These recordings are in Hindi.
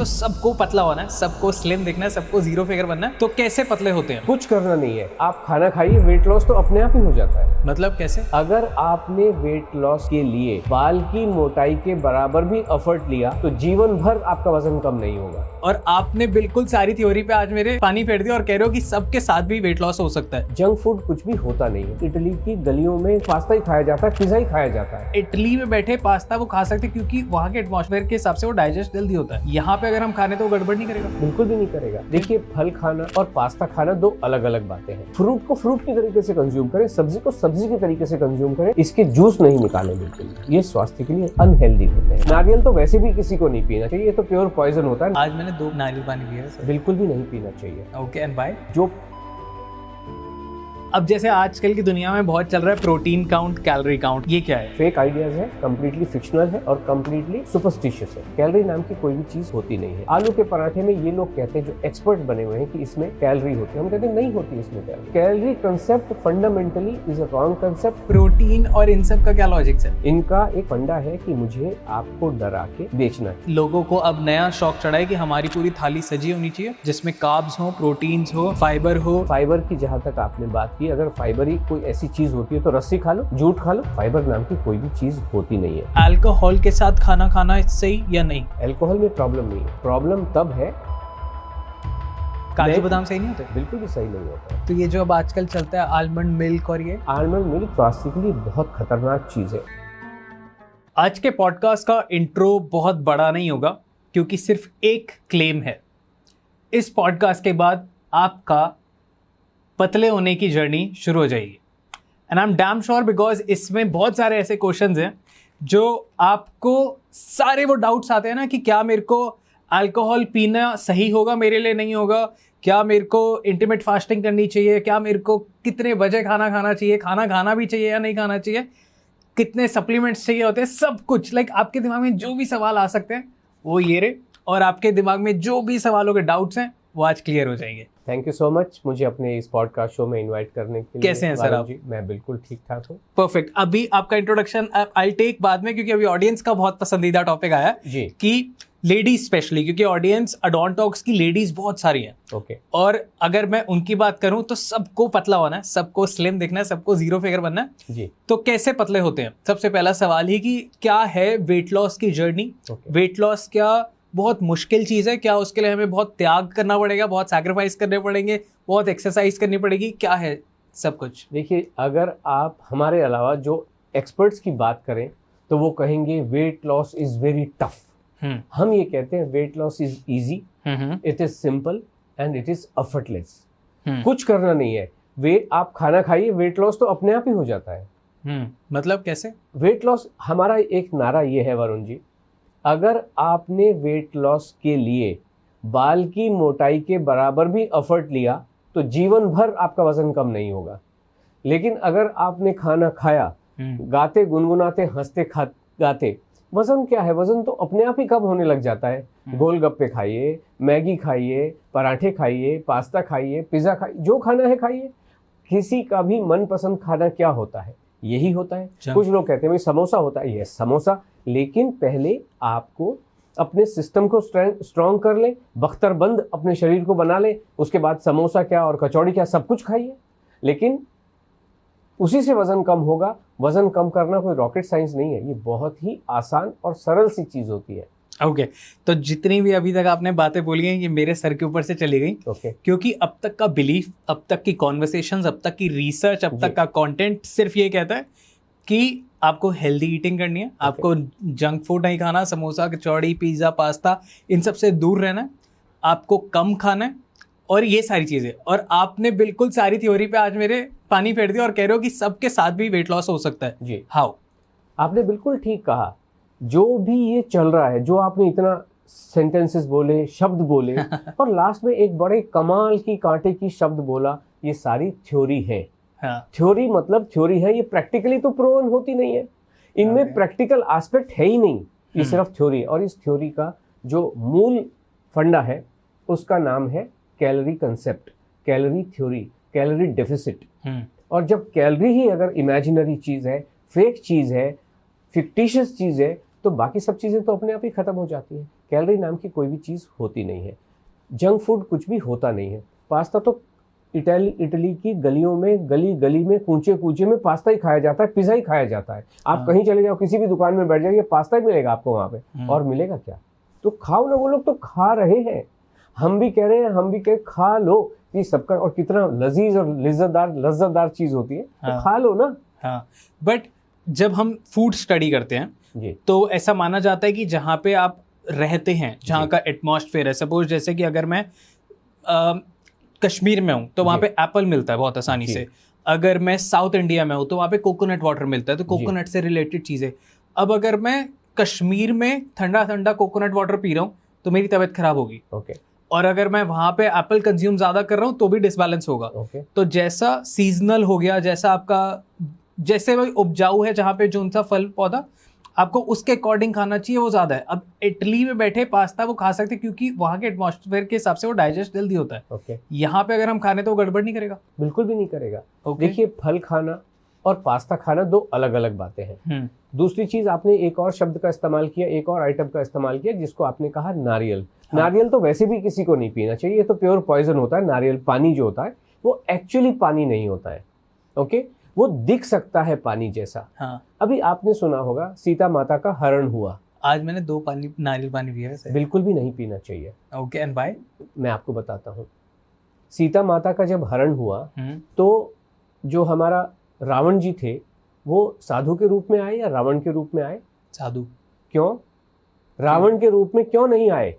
तो सबको पतला होना है, सबको स्लिम दिखना है, सबको जीरो फिगर बनना है। तो कैसे पतले होते हैं? कुछ करना नहीं है, आप खाना खाइए, वेट लॉस तो अपने आप ही हो जाता है। मतलब कैसे? अगर आपने वेट लॉस के लिए बाल की मोटाई के बराबर भी एफर्ट लिया तो जीवन भर आपका वजन कम नहीं होगा। और आपने बिल्कुल सारी थ्योरी पे आज मेरे पानी फेर दिया और कह रहे हो कि सबके साथ भी वेट लॉस हो सकता है। जंक फूड कुछ भी होता नहीं है। इटली की गलियों में पास्ता ही खाया जाता है, पिज्जा ही खाया जाता है। इटली में बैठे पास्ता वो खा सकते क्योंकि वहाँ के एटमॉस्फेयर के हिसाब से वो डाइजेस्ट जल्दी होता है। यहाँ पे अगर हम खाने तो वो गड़बड़ नहीं करेगा? बिल्कुल भी नहीं करेगा। देखिए, फल खाना और पास्ता खाना दो अलग अलग बातें हैं। फ्रूट को फ्रूट की तरीके से कंज्यूम करें, सब्जी को सब्जी के तरीके से कंज्यूम करें, इसके जूस नहीं निकालें बिल्कुल। ये स्वास्थ्य के लिए अनहेल्दी होते हैं। नारियल तो वैसे भी किसी को नहीं पीना चाहिए, ये तो प्योर पॉइजन होता है। आज मैंने 2 नारियल पानी पिया है। बिल्कुल भी नहीं पीना चाहिए। Okay, and bye. जो अब जैसे आजकल की दुनिया में बहुत चल रहा है प्रोटीन काउंट, कैलोरी काउंट, ये क्या है? फेक आइडियाज है, कम्प्लीटली फिक्शनल है और कम्प्लीटली सुपरस्टिशियस है। कैलोरी नाम की कोई भी चीज होती नहीं है। आलू के पराठे में ये लोग कहते हैं, जो एक्सपर्ट बने हुए हैं, कि इसमें कैलोरी होती है। हम कहते हैं नहीं होती इसमें calorie. Calorie concept fundamentally is a wrong concept. Protein और इन सब का क्या लॉजिक है? इनका एक फंडा है कि मुझे आपको डरा के बेचना है। लोगों को अब नया शौक चढ़ा है कि हमारी पूरी थाली सजी होनी चाहिए, जिसमें कार्ब्स हो, प्रोटीन्स हो, फाइबर हो। फाइबर की जहाँ तक आपने बात की, अगर फाइबर ही कोई ऐसी चीज होती है तो रस्सी खा लो, जूट खा लो। फाइबर नाम की कोई भी चीज होती नहीं है। अल्कोहल के साथ खाना खाना सही या नहीं? अल्कोहल में प्रॉब्लम नहीं है। प्रॉब्लम तब है काजू बादाम सही नहीं होते? बिल्कुल भी सही नहीं होता। तो ये जो अब आजकल चलता है आलमंड मिल्क और ये आलमंड मिल्क स्वास्थ्य के लिए बहुत खतरनाक चीज है। आज के पॉडकास्ट का इंट्रो बहुत बड़ा नहीं होगा क्योंकि सिर्फ एक क्लेम है। इस पॉडकास्ट के बाद आपका पतले होने की जर्नी शुरू हो जाएगी। And I am damn sure because इसमें बहुत सारे ऐसे क्वेश्चंस हैं जो आपको सारे वो डाउट्स आते हैं ना कि क्या मेरे को अल्कोहल पीना सही होगा, मेरे लिए नहीं होगा, क्या मेरे को इंटिमेट फास्टिंग करनी चाहिए, क्या मेरे को कितने बजे खाना खाना चाहिए, खाना खाना भी चाहिए या नहीं खाना चाहिए, कितने सप्लीमेंट्स चाहिए होते हैं, सब कुछ। लाइक आपके दिमाग में जो भी सवाल आ सकते हैं वो ये रहे, और आपके दिमाग में जो भी सवालों के डाउट्स हैं वो आज क्लियर हो जाएंगे। थैंक यू सो मच मुझे अपने इस पॉडकास्ट शो में इनवाइट करने के लिए। कैसे हैं सर आप? जी, मैं बिल्कुल ठीक ठाक हूँ। परफेक्ट। अभी आपका इंट्रोडक्शन आई टेक बाद में, क्योंकि अभी ऑडियंस का बहुत पसंदीदा टॉपिक आया जी कि लेडीज स्पेशली, क्योंकि ऑडियंस अडोंटॉक्स की लेडीज बहुत सारी हैं। ओके। और अगर मैं उनकी बात करूं तो सबको पतला होना है, सबको स्लिम दिखना है, सबको जीरो फिगर बनना है। जी। तो कैसे पतले होते हैं? सबसे पहला सवाल ही कि क्या है वेट लॉस की जर्नी? वेट लॉस क्या बहुत मुश्किल चीज़ है? क्या उसके लिए हमें बहुत त्याग करना पड़ेगा, बहुत सैक्रिफाइस करने पड़ेंगे, बहुत एक्सरसाइज करनी पड़ेगी? क्या है सब कुछ? देखिए, अगर आप हमारे अलावा जो एक्सपर्ट्स की बात करें तो वो कहेंगे weight loss is very tough. हम ये कहते हैं weight loss is easy, it is simple and it is effortless. कुछ करना नहीं है, आप खाना खाइए, वेट लॉस तो अपने आप ही हो जाता है। मतलब कैसे? वेट लॉस, हमारा एक नारा ये है वरुण जी, अगर आपने वेट लॉस के लिए बाल की मोटाई के बराबर भी एफर्ट लिया तो जीवन भर आपका वजन कम नहीं होगा। लेकिन अगर आपने खाना खाया, गाते गुनगुनाते हंसते गाते, वजन क्या है? वजन तो अपने आप ही कम होने लग जाता है। गोलगप्पे खाइए, मैगी खाइए, पराठे खाइए, पास्ता खाइए, पिज्जा खाइए, जो खाना है खाइए। किसी का भी मनपसंद खाना क्या होता है? यही होता है। कुछ लोग कहते हैं भाई समोसा होता है, यस समोसा, लेकिन पहले आपको अपने सिस्टम को स्ट्रॉन्ग कर ले, बख्तरबंद अपने शरीर को बना ले, उसके बाद समोसा क्या और कचौड़ी क्या सब कुछ खाइए। लेकिन उसी से वजन कम होगा। वजन कम करना कोई रॉकेट साइंस नहीं है, ये बहुत ही आसान और सरल सी चीज होती है। ओके, तो जितनी भी अभी तक आपने बातें बोली हैं ये मेरे सर के ऊपर से चली गई। क्योंकि अब तक का बिलीफ, अब तक की कॉन्वर्सेशंस, अब तक की रिसर्च, अब तक का कंटेंट सिर्फ ये कहता है कि आपको हेल्दी ईटिंग करनी है, आपको जंक फूड नहीं खाना, समोसा, कचौड़ी, पिज्ज़ा, पास्ता, इन सब से दूर रहना है, आपको कम खाना है और ये सारी चीज़ें। और आपने बिल्कुल सारी थ्योरी पे आज मेरे पानी फेर दिया और कह रहे हो कि सबके साथ भी वेट लॉस हो सकता है। जी, हाउ? आपने बिल्कुल ठीक कहा। जो भी ये चल रहा है, जो आपने इतना सेंटेंसेस बोले, शब्द बोले और लास्ट में एक बड़े कमाल की कांटे की शब्द बोला, ये सारी थ्योरी है। थ्योरी मतलब थ्योरी है, ये प्रैक्टिकली तो प्रूवन होती नहीं है। इनमें प्रैक्टिकल एस्पेक्ट है ही नहीं, ये सिर्फ थ्योरी है। और इस थ्योरी का जो मूल फंडा है उसका नाम है calorie concept, calorie theory, calorie deficit. और जब कैलोरी ही अगर इमेजिनरी चीज है, फेक चीज है, फिक्टिशियस चीज है, तो बाकी सब चीजें तो अपने आप ही खत्म हो जाती हैं। कैलोरी नाम की कोई भी चीज़ होती नहीं है। जंक फूड कुछ भी होता नहीं है। पास्ता तो इटली की गलियों में, गली गली में, कूचे कूचे में पास्ता ही खाया जाता है, पिज़्ज़ा ही खाया जाता है। आप कहीं चले जाओ, किसी भी दुकान में बैठ जाइए, पास्ता ही मिलेगा आपको वहाँ पे। और मिलेगा क्या? तो खाओ ना, वो लोग तो खा रहे हैं, हम भी कह रहे हैं, हम भी कह खा लो, ये सबका, और कितना लजीज और लज्जतदार चीज़ होती है, तो खा लो ना। हाँ, बट जब हम फूड स्टडी करते हैं जी, तो ऐसा माना जाता है कि जहाँ पे आप रहते हैं, जहाँ का एटमॉस्फेयर है, सपोज जैसे कि अगर मैं कश्मीर में हूँ तो वहाँ पे एप्पल मिलता है बहुत आसानी से। अगर मैं साउथ इंडिया में हूँ तो वहाँ पे कोकोनट वाटर मिलता है, तो कोकोनट से रिलेटेड चीज़ें। अब अगर मैं कश्मीर में ठंडा ठंडा कोकोनट वाटर पी रहा हूँ तो मेरी तबीयत खराब होगी। ओके। और अगर मैं वहाँ पे एप्पल कंज्यूम ज़्यादा कर रहा हूँ तो भी डिसबैलेंस होगा। ओके। तो जैसा सीजनल हो गया, जैसा आपका, जैसे वही उपजाऊ है जहाँ पे जो उनका फल पौधा, आपको उसके अकॉर्डिंग खाना चाहिए, वो ज़्यादा है। अब इटली में बैठे पास्ता वो खा सकते क्योंकि वहाँ के एटमॉस्फेयर के हिसाब से वो डाइजेस्ट जल्दी होता है। ओके। यहाँ पे अगर हम खाने तो वो गड़बड़ नहीं करेगा, बिल्कुल भी नहीं करेगा। ओके। देखिए, फल खाना और पास्ता खाना दो अलग अलग बातें हैं। दूसरी चीज, आपने एक और शब्द का इस्तेमाल किया, एक और आइटम का इस्तेमाल किया, जिसको आपने कहा नारियल। नारियल तो वैसे भी किसी को नहीं पीना चाहिए, ये तो प्योर पॉइजन होता है। नारियल पानी जो होता है वो एक्चुअली पानी नहीं होता है। ओके, वो दिख सकता है पानी जैसा। हाँ। अभी आपने सुना होगा सीता माता का हरण हुआ। आज मैंने 2 नारियल पानी पिया वैसे। बिल्कुल भी नहीं पीना चाहिए। Okay, and bye? मैं आपको बताता हूँ। सीता माता का जब हरण हुआ तो जो हमारा रावण जी थे वो साधु के रूप में आए या रावण के रूप में आए? साधु। क्यों? रावण के रूप में क्यों नहीं आए?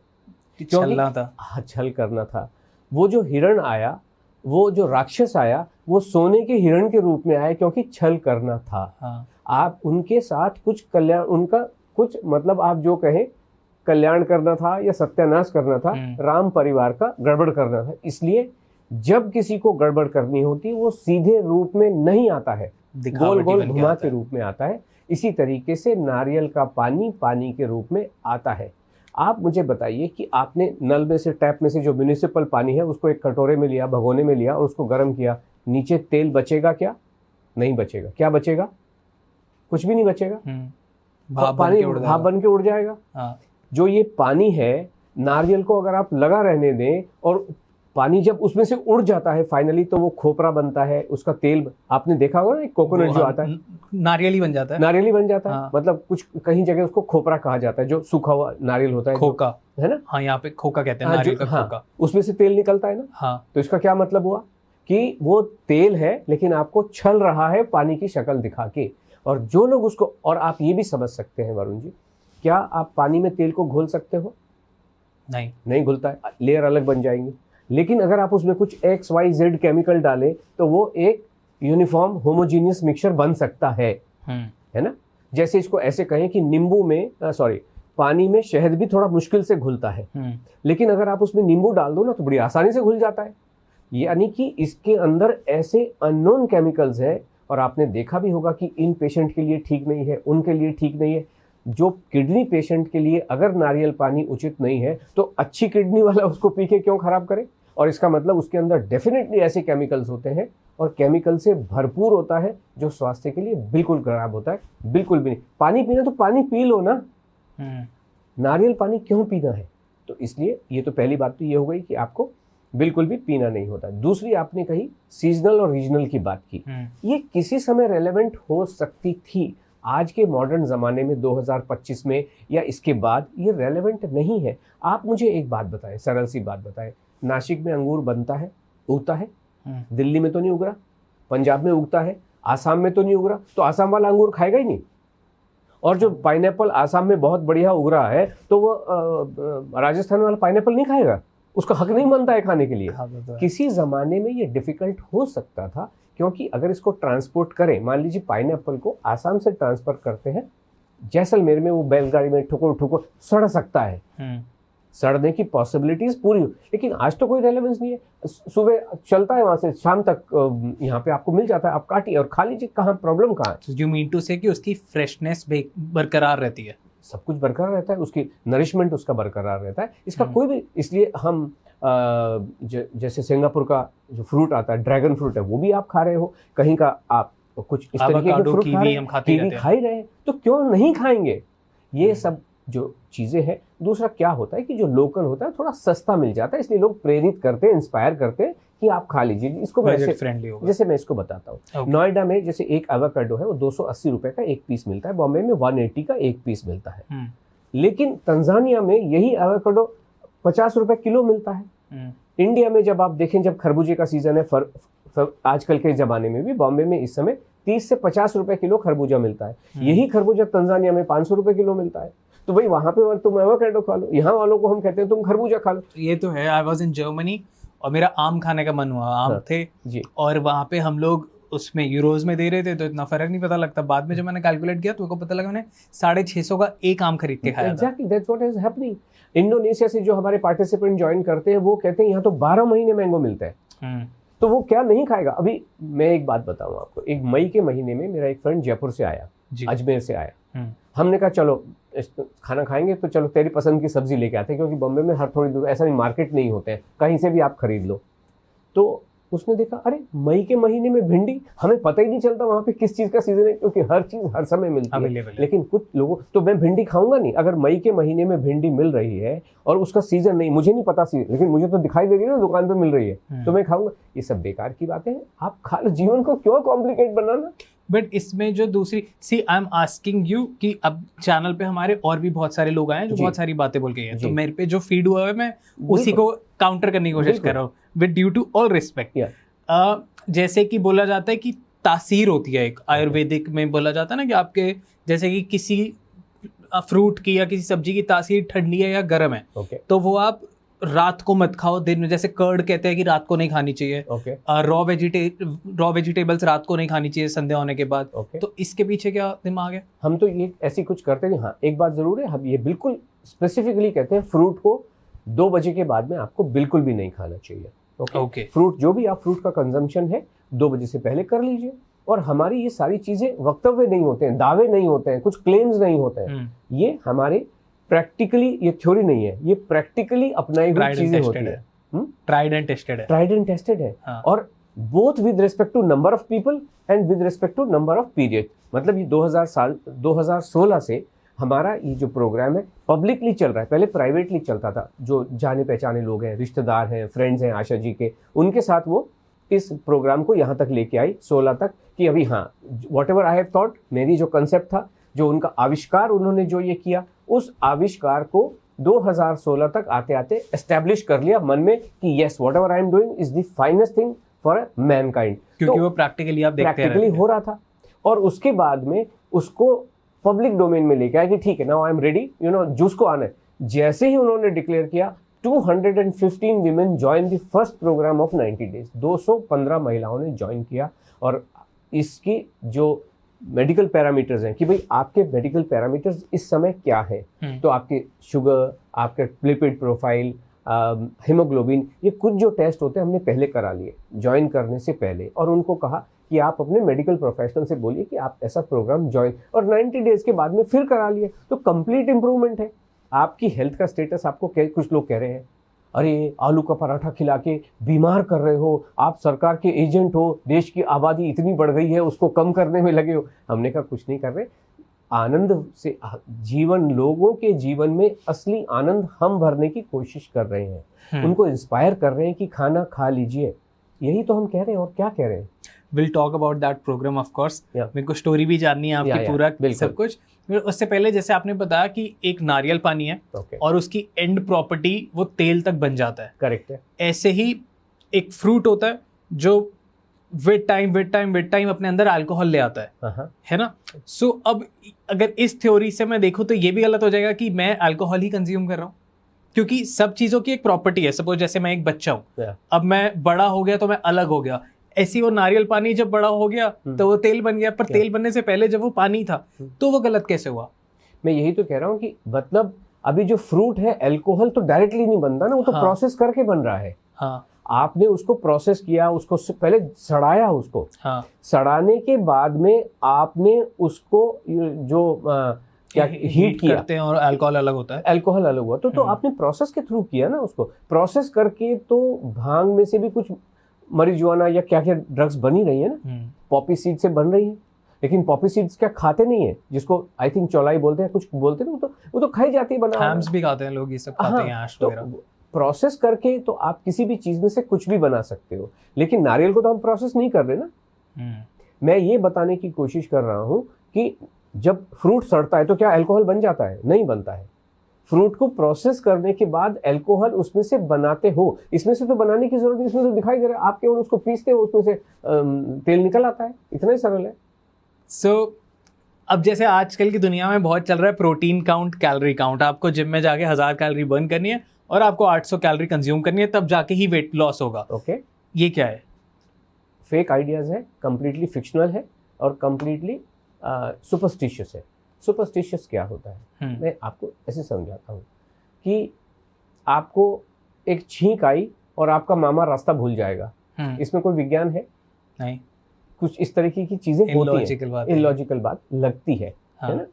छलना था। हाँ, छल करना था। वो जो हिरण आया, वो जो राक्षस आया, वो सोने के हिरण के रूप में आया क्योंकि छल करना था। हाँ। आप उनके साथ कुछ कल्याण, उनका कुछ मतलब आप जो कहें कल्याण करना था या सत्यानाश करना था, राम परिवार का गड़बड़ करना था। इसलिए जब किसी को गड़बड़ करनी होती वो सीधे रूप में नहीं आता है, गोल गोल घुमा के रूप में आता है। इसी तरीके से नारियल का पानी पानी के रूप में आता है। आप मुझे बताइए कि आपने नल में से, टैप में से जो म्युनिसिपल पानी है उसको एक कटोरे में लिया, भगोने में लिया और उसको गर्म किया, नीचे तेल बचेगा क्या? नहीं बचेगा। क्या बचेगा? कुछ भी नहीं बचेगा। पानी भाप बन के उड़ जाएगा। हाँ। जो ये पानी है, नारियल को अगर आप लगा रहने दें और पानी जब उसमें से उड़ जाता है फाइनली, तो वो खोपरा बनता है, उसका तेल आपने देखा होगा ना, कोकोनट जो आता है नारियल ही बन जाता है। नारियल ही बन जाता है। हाँ। मतलब कुछ कहीं जगह उसको खोपरा कहा जाता है, जो सूखा हुआ नारियल होता है, खोका है ना। हाँ, यहाँ पे खोका कहते हैं, नारियल का खोका। उसमें से तेल निकलता है ना। हाँ। तो इसका क्या मतलब हुआ कि वो तेल है लेकिन आपको छल रहा है पानी की शक्ल दिखा के। और जो लोग उसको, और आप ये भी समझ सकते हैं वरुण जी, क्या आप पानी में तेल को घोल सकते हो? नहीं घुलता है, लेयर अलग बन जाएंगी। लेकिन अगर आप उसमें कुछ XYZ केमिकल डालें तो वो एक यूनिफॉर्म होमोजीनियस मिक्सचर बन सकता है ना। जैसे इसको ऐसे कहें कि नींबू में, पानी में शहद भी थोड़ा मुश्किल से घुलता है, लेकिन अगर आप उसमें नींबू डाल दो ना तो बड़ी आसानी से घुल जाता है। यानी कि इसके अंदर ऐसे अननोन केमिकल्स है, और आपने देखा भी होगा कि इन पेशेंट के लिए ठीक नहीं है, उनके लिए ठीक नहीं है। जो किडनी पेशेंट के लिए अगर नारियल पानी उचित नहीं है तो अच्छी किडनी वाला उसको पी के क्यों खराब करे? और इसका मतलब उसके अंदर डेफिनेटली ऐसे केमिकल्स होते हैं और केमिकल से भरपूर होता है जो स्वास्थ्य के लिए बिल्कुल खराब होता है। बिल्कुल भी नहीं। पानी पीना तो पानी पी लो ना, नारियल पानी क्यों पीना है? तो इसलिए ये तो पहली बात तो ये हो गई कि आपको बिल्कुल भी पीना नहीं होता। दूसरी आपने कही सीजनल और रीजनल की बात की, ये किसी समय रेलेवेंट हो सकती थी। आज के मॉडर्न ज़माने में 2025 में या इसके बाद ये रेलेवेंट नहीं है। आप मुझे एक बात बताएं, सरल सी बात बताएं, नासिक में अंगूर बनता है, उगता है, दिल्ली में तो नहीं उग रहा, पंजाब में उगता है, आसाम में तो नहीं उग रहा, तो आसाम वाला अंगूर खाएगा ही नहीं। और जो पाइनएप्पल आसाम में बहुत बढ़िया उग रहा है तो वो राजस्थान वाला पाइनएप्पल नहीं खाएगा, उसका हक नहीं बनता है खाने के लिए। किसी ज़माने में ये डिफ़िकल्ट हो सकता था, क्योंकि अगर इसको ट्रांसपोर्ट करें, मान लीजिए पाइनएप्पल को आसाम से ट्रांसफर करते हैं जैसलमेर में, वो बैलगाड़ी में ठुकुर ठुकुर सड़ सकता है, सड़ने की पॉसिबिलिटीज पूरी। लेकिन आज तो कोई रेलेवेंस नहीं है, सुबह चलता है वहां से शाम तक यहाँ पे आपको मिल जाता है, आप काटिए और खा लीजिए। कहाँ प्रॉब्लम कहाँ है? यू मीन टू से कि उसकी फ्रेशनेस बरकरार रहती है, सब कुछ बरकरार रहता है, उसकी नरिशमेंट उसका बरकरार रहता है। इसका कोई भी, इसलिए हम जैसे सिंगापुर का जो फ्रूट आता है, ड्रैगन फ्रूट है, वो भी आप खा रहे हो, कहीं का आप कुछ इस तरीके के फ्रूट खा ही रहे हैं, तो क्यों नहीं खाएंगे? ये सब जो चीज़ें हैं। दूसरा क्या होता है कि जो लोकल होता है थोड़ा सस्ता मिल जाता है, इसलिए लोग प्रेरित करते हैं, इंस्पायर करते हैं कि आप खा लीजिए। इसको मैं बजट फ्रेंडली होगा। जैसे मैं इसको बताता हूँ, Okay. नोएडा में जैसे एक एवोकाडो है वो 280 रुपए का एक पीस मिलता है, बॉम्बे में 180 का एक पीस मिलता है। लेकिन तंजानिया में यही एवोकाडो 50 रुपए किलो मिलता है। इंडिया में जब आप देखें, जब खरबूजे का सीजन है, आजकल के ज़माने में भी बॉम्बे में इस समय 30 से 50 रुपए किलो खरबूजा मिलता है। यही खरबूजा तंजानिया में 500 रुपए किलो मिलता है। तो भाई वहाँ पे तुम एवोकाडो खा लो, यहाँ वालों को हम कहते हैं तुम खरबूजा खा लो। ये तो है। आई वॉज इन जर्मनी और मेरा आम खाने का मन हुआ, आम थे जी। और वहाँ पे हम लोग उसमें यूरोज में दे रहे थे तो इतना फर्क नहीं पता लगता। बाद में जब मैंने कैलकुलेट किया तो मेरे को पता लगा मैंने 650 का एक आम खरीद के खाया था। Exactly, that's what is happening. Indonesia से जो हमारे पार्टिसिपेंट ज्वाइन करते हैं वो कहते हैं यहाँ तो 12 महीने मैंगो मिलता है। तो वो क्या नहीं खाएगा। अभी मैं एक बात बताऊं आपको, एक मई के महीने में मेरा एक फ्रेंड जयपुर से आया, अजमेर से आया। हमने कहा चलो खाना खाएंगे तो चलो तेरी पसंद की सब्जी लेके आते हैं, क्योंकि बॉम्बे में हर थोड़ी दूर ऐसा नहीं मार्केट नहीं होते हैं, कहीं से भी आप खरीद लो। तो उसने देखा अरे मई के महीने में भिंडी, हमें पता ही नहीं चलता वहाँ पे किस चीज़ का सीजन है, क्योंकि हर चीज़ हर समय मिलती है। लेकिन कुछ लोगों, तो मैं भिंडी खाऊंगा नहीं अगर मई के महीने में भिंडी मिल रही है और उसका सीजन नहीं, मुझे नहीं पता सीजन, लेकिन मुझे तो दिखाई दे रही है ना दुकान पे मिल रही है, तो मैं खाऊंगा। ये सब बेकार की बातें हैं। आप खा लो, जीवन को क्यों कॉम्प्लिकेट बनाना। बट इसमें जो दूसरी सी आई एम आस्किंग यू कि अब चैनल पे हमारे और भी बहुत सारे लोग आए हैं जो बहुत सारी बातें बोल के हैं, तो मेरे पे जो फीड हुआ है मैं उसी को काउंटर करने की कोशिश कर रहा हूँ with due to all respect. जैसे कि बोला जाता है कि तासीर होती है, एक आयुर्वेदिक में बोला जाता है ना कि आपके जैसे कि किसी फ्रूट की या किसी सब्जी की तासीर ठंडी है या गर्म है, तो वो आप रात को मत खाओ, दिन में। जैसे कर्ड कहते हैं कि रात को नहीं खानी चाहिए, रॉ वेजिटेबल्स रात को नहीं खानी चाहिए संध्या होने के बाद। तो इसके पीछे क्या दिमाग है? हम तो ये ऐसी कुछ करते नहीं। हाँ, एक बात जरूर है, हम ये बिल्कुल स्पेसिफिकली कहते हैं फ्रूट को 2 बजे के बाद में आपको बिल्कुल भी नहीं खाना चाहिए। ओके। फ्रूट जो भी आप फ्रूट का कंजम्पशन है 2 बजे से पहले कर लीजिए। और हमारी ये सारी चीजें वक्तव्य नहीं होते हैं, दावे नहीं होते हैं, कुछ क्लेम्स नहीं होते हैं। ये हमारे प्रैक्टिकली, ये थ्योरी नहीं है, ये प्रैक्टिकली अपनाई हुई चीजें होती है। ट्राइड एंड टेस्टेड है। ट्राइड एंड टेस्टेड है। और both with respect to number of people and with respect to number of period. मतलब ये 2016 से हमारा ये जो प्रोग्राम है पब्लिकली चल रहा है। पहले प्राइवेटली चलता था, जो जाने पहचाने लोग हैं, रिश्तेदार हैं, फ्रेंड्स हैं आशा जी के, उनके साथ वो इस प्रोग्राम को यहाँ तक लेके आई 16 तक कि अभी हाँ, व्हाटएवर आई हैव थॉट, मेरी जो कंसेप्ट था, जो उनका आविष्कार उन्होंने जो ये किया, उस आविष्कार को 2016 तक आते आते एस्टेब्लिश कर लिया मन में कि yes, whatever I am doing is the finest thing for Mankind. क्योंकि वो प्रैक्टिकली आप देखते प्रैक्टिकली हो रहा था। और उसके बाद में उसको पब्लिक डोमेन में लेके आया कि ठीक है, now I am ready, juice को आना है। जैसे ही उन्होंने डिक्लेयर किया, 215 women join the first program of 90 days. 215 महिलाओं ने ज्वाइन किया। और इसकी जो मेडिकल पैरामीटर्स हैं कि भाई आपके मेडिकल पैरामीटर्स इस समय क्या है, तो आपके शुगर, आपके लिपिड प्रोफाइल, हीमोग्लोबिन, ये कुछ जो टेस्ट होते हैं हमने पहले करा लिए ज्वाइन करने से पहले। और उनको कहा कि आप अपने मेडिकल प्रोफेशनल से बोलिए कि आप ऐसा प्रोग्राम ज्वाइन, और 90 डेज के बाद में फिर करा लिए। तो कंप्लीट इंप्रूवमेंट है। आपकी हेल्थ का स्टेटस आपको कुछ लोग कह रहे हैं अरे आलू का पराठा खिला के बीमार कर रहे हो, आप सरकार के एजेंट हो, देश की आबादी इतनी बढ़ गई है उसको कम करने में लगे हो। हमने कहा कुछ नहीं कर रहे, आनंद से जीवन, लोगों के जीवन में असली आनंद हम भरने की कोशिश कर रहे हैं, उनको इंस्पायर कर रहे हैं कि खाना खा लीजिए। यही तो हम कह रहे हैं, और क्या कह रहे हैं। Will talk about that program of course. मेरे को स्टोरी भी जाननी है आपकी, पूरा सब कुछ। उससे पहले जैसे आपने बताया कि एक नारियल पानी है और उसकी एंड प्रॉपर्टी वो तेल तक बन जाता है। करेक्ट है। ऐसे ही एक फ्रूट होता है जो विद टाइम अपने अंदर अल्कोहल ले आता है ना। सो अब अगर इस थ्योरी से मैं देखूं तो ये भी गलत हो जाएगा कि मैं अल्कोहल ही कंज्यूम कर रहा हूँ, क्योंकि सब चीजों की एक प्रॉपर्टी है। सपोज जैसे मैं एक बच्चा हूँ, अब मैं बड़ा हो गया तो मैं अलग हो गया। ऐसी वो नारियल पानी जब बड़ा हो गया तो वो तेल बन गया, पर तेल बनने से पहले जब वो पानी था तो वो गलत कैसे हुआ? मैं यही तो कह रहा हूँ कि मतलब अभी जो फ्रूट है, अल्कोहल तो डायरेक्टली नहीं बनता ना, वो तो प्रोसेस करके बन रहा है। हाँ। आपने उसको प्रोसेस किया, उसको पहले सड़ाया, उसको सड़ाने के बाद में आपने उसको जो क्या हीट किया करते हैं और अल्कोहल अलग होता है। अल्कोहल अलग हुआ तो आपने प्रोसेस के थ्रू किया ना उसको। प्रोसेस करके तो भांग में से भी कुछ मरिजुआना या क्या क्या ड्रग्स बनी रही है ना, पॉपी सीड से बन रही है। लेकिन पॉपी सीड्स क्या खाते नहीं है, जिसको आई थिंक चौलाई बोलते हैं, कुछ बोलते हैं ना, वो तो खाई जाती है बना। हैम्स भी खाते हैं लोग, ये सब खाते हैं, आश वगैरह। तो प्रोसेस करके तो आप किसी भी चीज में से कुछ भी बना सकते हो, लेकिन नारियल को तो हम प्रोसेस नहीं कर रहे ना। मैं ये बताने की कोशिश कर रहा हूं कि जब फ्रूट सड़ता है तो क्या अल्कोहल बन जाता है? नहीं बनता है। फ्रूट को प्रोसेस करने के बाद अल्कोहल उसमें से बनाते हो, इसमें से तो बनाने की जरूरत नहीं, इसमें तो दिखाई दे रहा है, आप केवल उसको पीसते हो, उसमें से तेल निकल आता है, इतना ही सरल है। अब जैसे आजकल की दुनिया में बहुत चल रहा है प्रोटीन काउंट, कैलोरी काउंट, आपको जिम में जाके 1000 कैलोरी बर्न करनी है और आपको 800 कैलोरी कंज्यूम करनी है, तब जाके ही वेट लॉस होगा। ओके, ये क्या है? फेक आइडियाज है, कंप्लीटली फिक्शनल है और कंप्लीटली सुपरस्टिशियस है। सुपरस्टिशियस क्या होता है, मैं आपको ऐसे समझाता हूँ कि आपको एक छींक आई और आपका मामा रास्ता भूल जाएगा, इसमें कोई विज्ञान है नहीं, कुछ इस तरीके की चीजें होती हैं, इलॉजिकल बात लगती है, हाँ। है ना।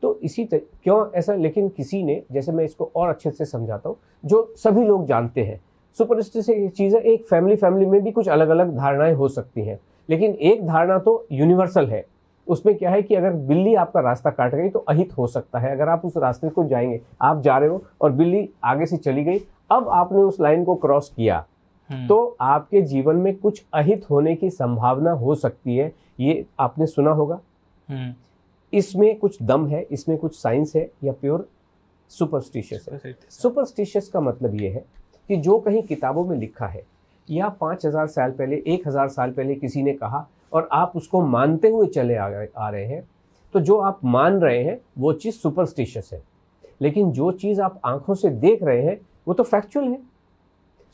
तो इसी क्यों ऐसा, लेकिन किसी ने, जैसे मैं इसको और अच्छे से समझाता हूँ, जो सभी लोग जानते हैं, सुपरस्टिशियस चीज़ है। एक फैमिली में भी कुछ अलग अलग धारणाएं हो सकती हैं, लेकिन एक धारणा तो यूनिवर्सल है। उसमें क्या है कि अगर बिल्ली आपका रास्ता काट गई तो अहित हो सकता है। अगर आप उस रास्ते को जाएंगे, आप जा रहे हो और बिल्ली आगे से चली गई, अब आपने उस लाइन को क्रॉस किया, तो आपके जीवन में कुछ अहित होने की संभावना हो सकती है। ये आपने सुना होगा। इसमें कुछ दम है, इसमें कुछ साइंस है, या प्योर सुपरस्टिशियस है। सुपरस्टिशियस का मतलब ये है कि जो कहीं किताबों में लिखा है या 5000 साल पहले, 1000 साल पहले किसी ने कहा और आप उसको मानते हुए चले आ रहे हैं, तो जो आप मान रहे हैं वो चीज़ सुपरस्टिशियस है। लेकिन जो चीज़ आप आंखों से देख रहे हैं वो तो फैक्चुअल है।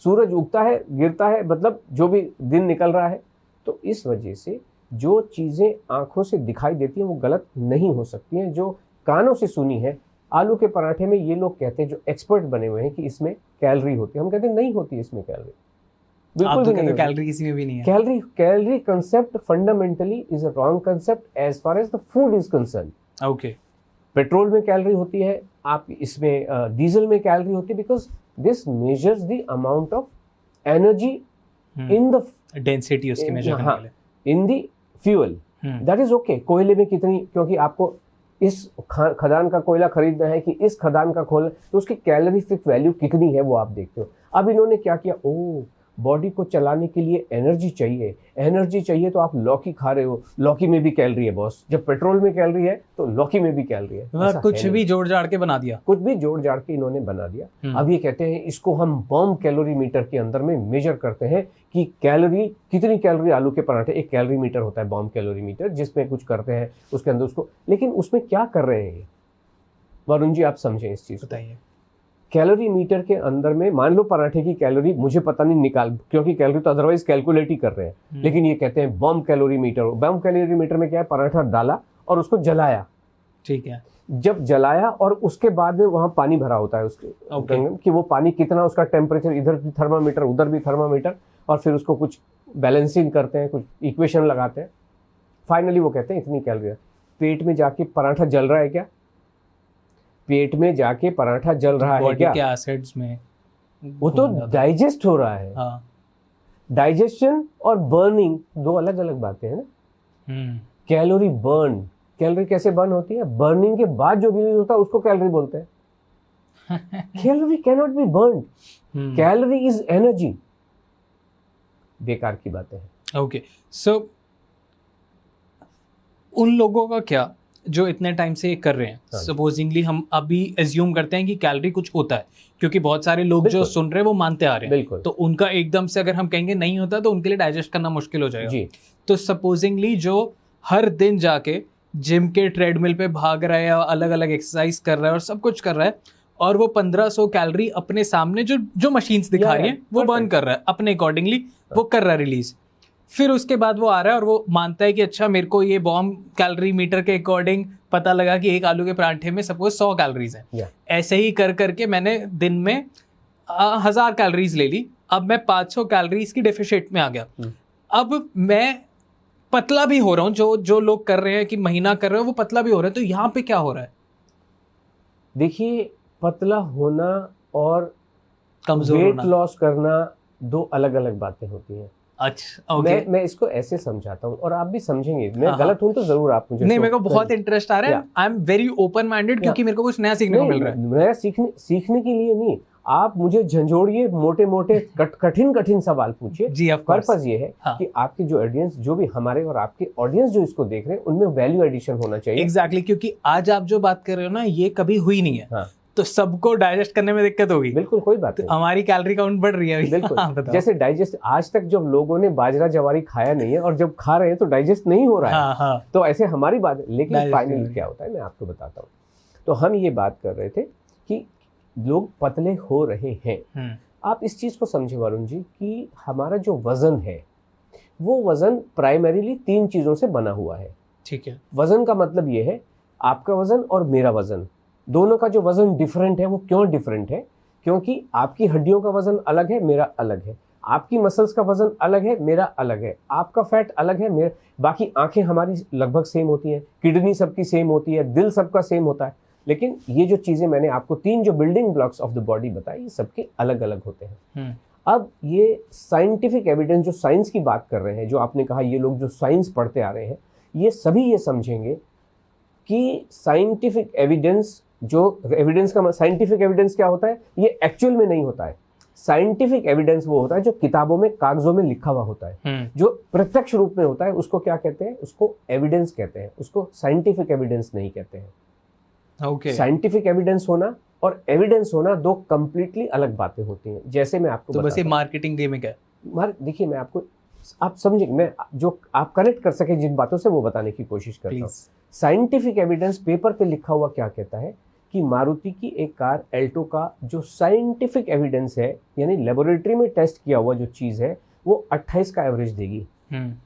सूरज उगता है, गिरता है, मतलब जो भी दिन निकल रहा है। तो इस वजह से जो चीज़ें आंखों से दिखाई देती हैं वो गलत नहीं हो सकती हैं, जो कानों से सुनी है। आलू के पराठे में ये लोग कहते हैं, जो एक्सपर्ट बने हुए हैं, कि इसमें कैलोरी होती है। हम कहते हैं नहीं होती इसमें कैलोरी, बिल्कुल भी नहीं। कैलोरी किसी में भी नहीं है। Calorie concept fundamentally is a wrong concept as far as the food is concern. Okay, petrol में कैलोरी होती है, आप इसमें डीजल में कैलोरी होती है, because this measures the amount of energy in the density, उसकी मेजर करने के लिए, in the fuel. That is okay. कोयले में कितनी, क्योंकि आपको इस खदान का कोयला खरीदना है कि इस खदान का कोयला, तो उसकी कैलोरीफिक वैल्यू कितनी है वो आप देखते हो। अब इन्होंने क्या किया, बॉडी को चलाने के लिए एनर्जी चाहिए, तो आप लौकी खा रहे हो, लौकी में भी कैलोरी है बॉस। जब पेट्रोल में कैलोरी है तो लौकी में भी कैलोरी है। कुछ भी जोड़ जाड़ के बना दिया, कुछ भी जोड़ जाड़ के इन्होंने बना दिया। अब ये कहते हैं इसको हम बॉम्ब कैलोरी मीटर के अंदर में मेजर करते हैं कि कैलोरी, कितनी कैलोरी आलू के पराठे। एक कैलोरी मीटर होता है, बॉम्ब कैलोरी मीटर, जिसमें कुछ करते हैं उसके अंदर उसको। लेकिन उसमें क्या कर रहे हैं वरुण जी, आप समझें इस चीज। बताइए। कैलोरी मीटर के अंदर में मान लो पराठे की कैलोरी मुझे पता नहीं निकाल, क्योंकि कैलोरी तो अदरवाइज कैलकुलेट ही कर रहे हैं, लेकिन ये कहते हैं bomb calorie meter. Bomb calorie meter में क्या है, पराठा डाला और उसको जलाया, ठीक है। जब जलाया और उसके बाद में वहां पानी भरा होता है उसके, कि वो पानी कितना, उसका टेम्परेचर, इधर भी थर्मामीटर उधर भी थर्मामीटर, और फिर उसको कुछ बैलेंसिंग करते हैं, कुछ इक्वेशन लगाते हैं। फाइनली वो कहते हैं इतनी कैलोरी। पेट में जाके पराठा जल रहा है क्या? पेट में जाके पराठा जल रहा है क्या? के एसिड्स में वो तो डाइजेस्ट हो रहा है। हाँ। डाइजेशन और बर्निंग दो अलग अलग बातें हैं ना। कैलोरी बर्न, कैलोरी कैसे बर्न होती है? बर्निंग के बाद जो रिलीज होता है उसको कैलोरी बोलते हैं। Calorie can not be burn, calorie is energy. बेकार की बातें हैं। ओके, सो उन लोगों का क्या जो इतने टाइम से ये कर रहे हैं, सपोजिंगली हम अभी एज्यूम करते हैं कि कैलोरी कुछ होता है, क्योंकि बहुत सारे लोग जो सुन रहे हैं वो मानते आ रहे हैं, तो उनका एकदम से अगर हम कहेंगे नहीं होता तो उनके लिए डाइजेस्ट करना मुश्किल हो जाएगा जी। तो सपोजिंगली जो हर दिन जाके जिम के ट्रेडमिल पे भाग रहा है, अलग अलग एक्सरसाइज कर रहा है और सब कुछ कर रहा है, और वो 1500 कैलोरी अपने सामने जो मशीन्स दिखा रही हैं वो बर्न कर रहा है अपने अकॉर्डिंगली, वो कर रहा है रिलीज। फिर उसके बाद वो आ रहा है और वो मानता है कि अच्छा मेरे को ये बॉम्ब कैलोरी मीटर के अकॉर्डिंग पता लगा कि एक आलू के पराठे में सपोज 100 कैलोरीज हैं। ऐसे ही कर करके मैंने दिन में 1000 कैलोरीज ले ली, अब मैं 500 कैलोरीज की डेफिशिट में आ गया। अब मैं पतला भी हो रहा हूँ, जो लोग कर रहे हैं कि महीना कर रहे हो वो पतला भी हो रहे हैं, तो यहाँ पे क्या हो रहा है? देखिए, पतला होना और कमजोर वेट लॉस करना दो अलग अलग बातें होती हैं। अच्छा, ओके। मैं इसको ऐसे समझाता हूँ और आप भी समझेंगे। मैं गलत हूँ तो जरूर आप मुझे नहीं, मेरे को बहुत इंटरेस्ट आ रहा है। I am very open minded, क्योंकि मेरे को कुछ नया सीखने को मिल रहा है। नया सीखने के लिए नहीं, आप मुझे झंझोड़िए, मोटे मोटे कठिन सवाल पूछिए। जी, ऑफ कोर्स। पर्पस ये है कि आपके जो ऑडियंस, जो भी हमारे और आपके ऑडियंस जो इसको देख रहे हैं, उनमें वैल्यू एडिशन होना चाहिए। एग्जैक्टली, क्योंकि आज आप जो बात कर रहे हो ना, ये कभी हुई नहीं है। हाँ। तो सबको डाइजेस्ट करने में दिक्कत होगी। बिल्कुल, कोई बात नहीं। हमारी कैलोरी काउंट बढ़ रही है अभी। बिल्कुल। हाँ, जैसे डाइजेस्ट, आज तक जब लोगों ने बाजरा जवारी खाया नहीं है और जब खा रहे हैं तो डाइजेस्ट नहीं हो रहा है। हाँ। तो ऐसे हमारी बात, लेकिन फाइनली क्या होता है मैं आपको बताता हूँ। तो हम ये बात कर रहे थे कि लोग पतले हो रहे हैं। आप इस चीज को समझे वरुण जी कि हमारा जो वजन है, वो वजन प्राइमरीली 3 चीजों से बना हुआ है। ठीक है। वजन का मतलब ये है, आपका वजन और मेरा वजन, दोनों का जो वजन डिफरेंट है। वो क्यों डिफरेंट है? क्योंकि आपकी हड्डियों का वजन अलग है, मेरा अलग है। आपकी मसल्स का वजन अलग है, मेरा अलग है। आपका फैट अलग है, मेरा। बाकी आंखें हमारी लगभग सेम होती हैं, किडनी सबकी सेम होती है, दिल सबका सेम होता है। लेकिन ये जो चीजें मैंने आपको 3 जो building blocks of the body बताई, ये सबके अलग अलग होते हैं। अब ये साइंटिफिक एविडेंस, जो साइंस की बात कर रहे हैं, जो आपने कहा ये लोग जो साइंस पढ़ते आ रहे हैं, ये सभी ये समझेंगे कि साइंटिफिक एविडेंस, जो एविडेंस का साइंटिफिक एविडेंस क्या होता है, ये एक्चुअल में नहीं होता है। साइंटिफिक एविडेंस वो होता है जो किताबों में, कागजों में लिखा हुआ होता है। जो प्रत्यक्ष रूप में होता है उसको क्या कहते हैं? उसको एविडेंस कहते हैं, उसको साइंटिफिक एविडेंस नहीं कहते हैं। साइंटिफिक एविडेंस होना और एविडेंस होना 2 कंप्लीटली अलग बातें होती हैं। जैसे मैं आपको बस ये मार्केटिंग गेमिंग है। देखिए, मैं आपको, आप समझे, मैं जो आप कनेक्ट कर सके जिन बातों से, वो बताने की कोशिश करता हूँ। साइंटिफिक एविडेंस पेपर पे लिखा हुआ क्या कहता है कि मारुति की एक कार एल्टो का जो साइंटिफिक एविडेंस है, यानी लेबोरेटरी में टेस्ट किया हुआ जो चीज है, वो 28 का एवरेज देगी।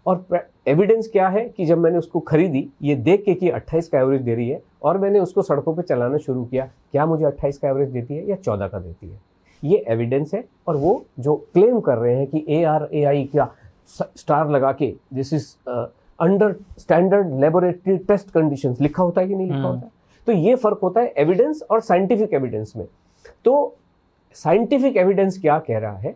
और एविडेंस क्या है कि जब मैंने उसको खरीदी, ये देख के कि 28 का एवरेज दे रही है, और मैंने उसको सड़कों पे चलाना शुरू किया, क्या मुझे 28 का एवरेज देती है या 14 का देती है? ये एविडेंस है। और वो जो क्लेम कर रहे हैं कि ARAI का स्टार लगा के, this is under standard laboratory test conditions, लिखा होता है कि नहीं लिखा होता है? तो ये फर्क होता है एविडेंस और साइंटिफिक एविडेंस में। तो साइंटिफिक एविडेंस क्या कह रहा है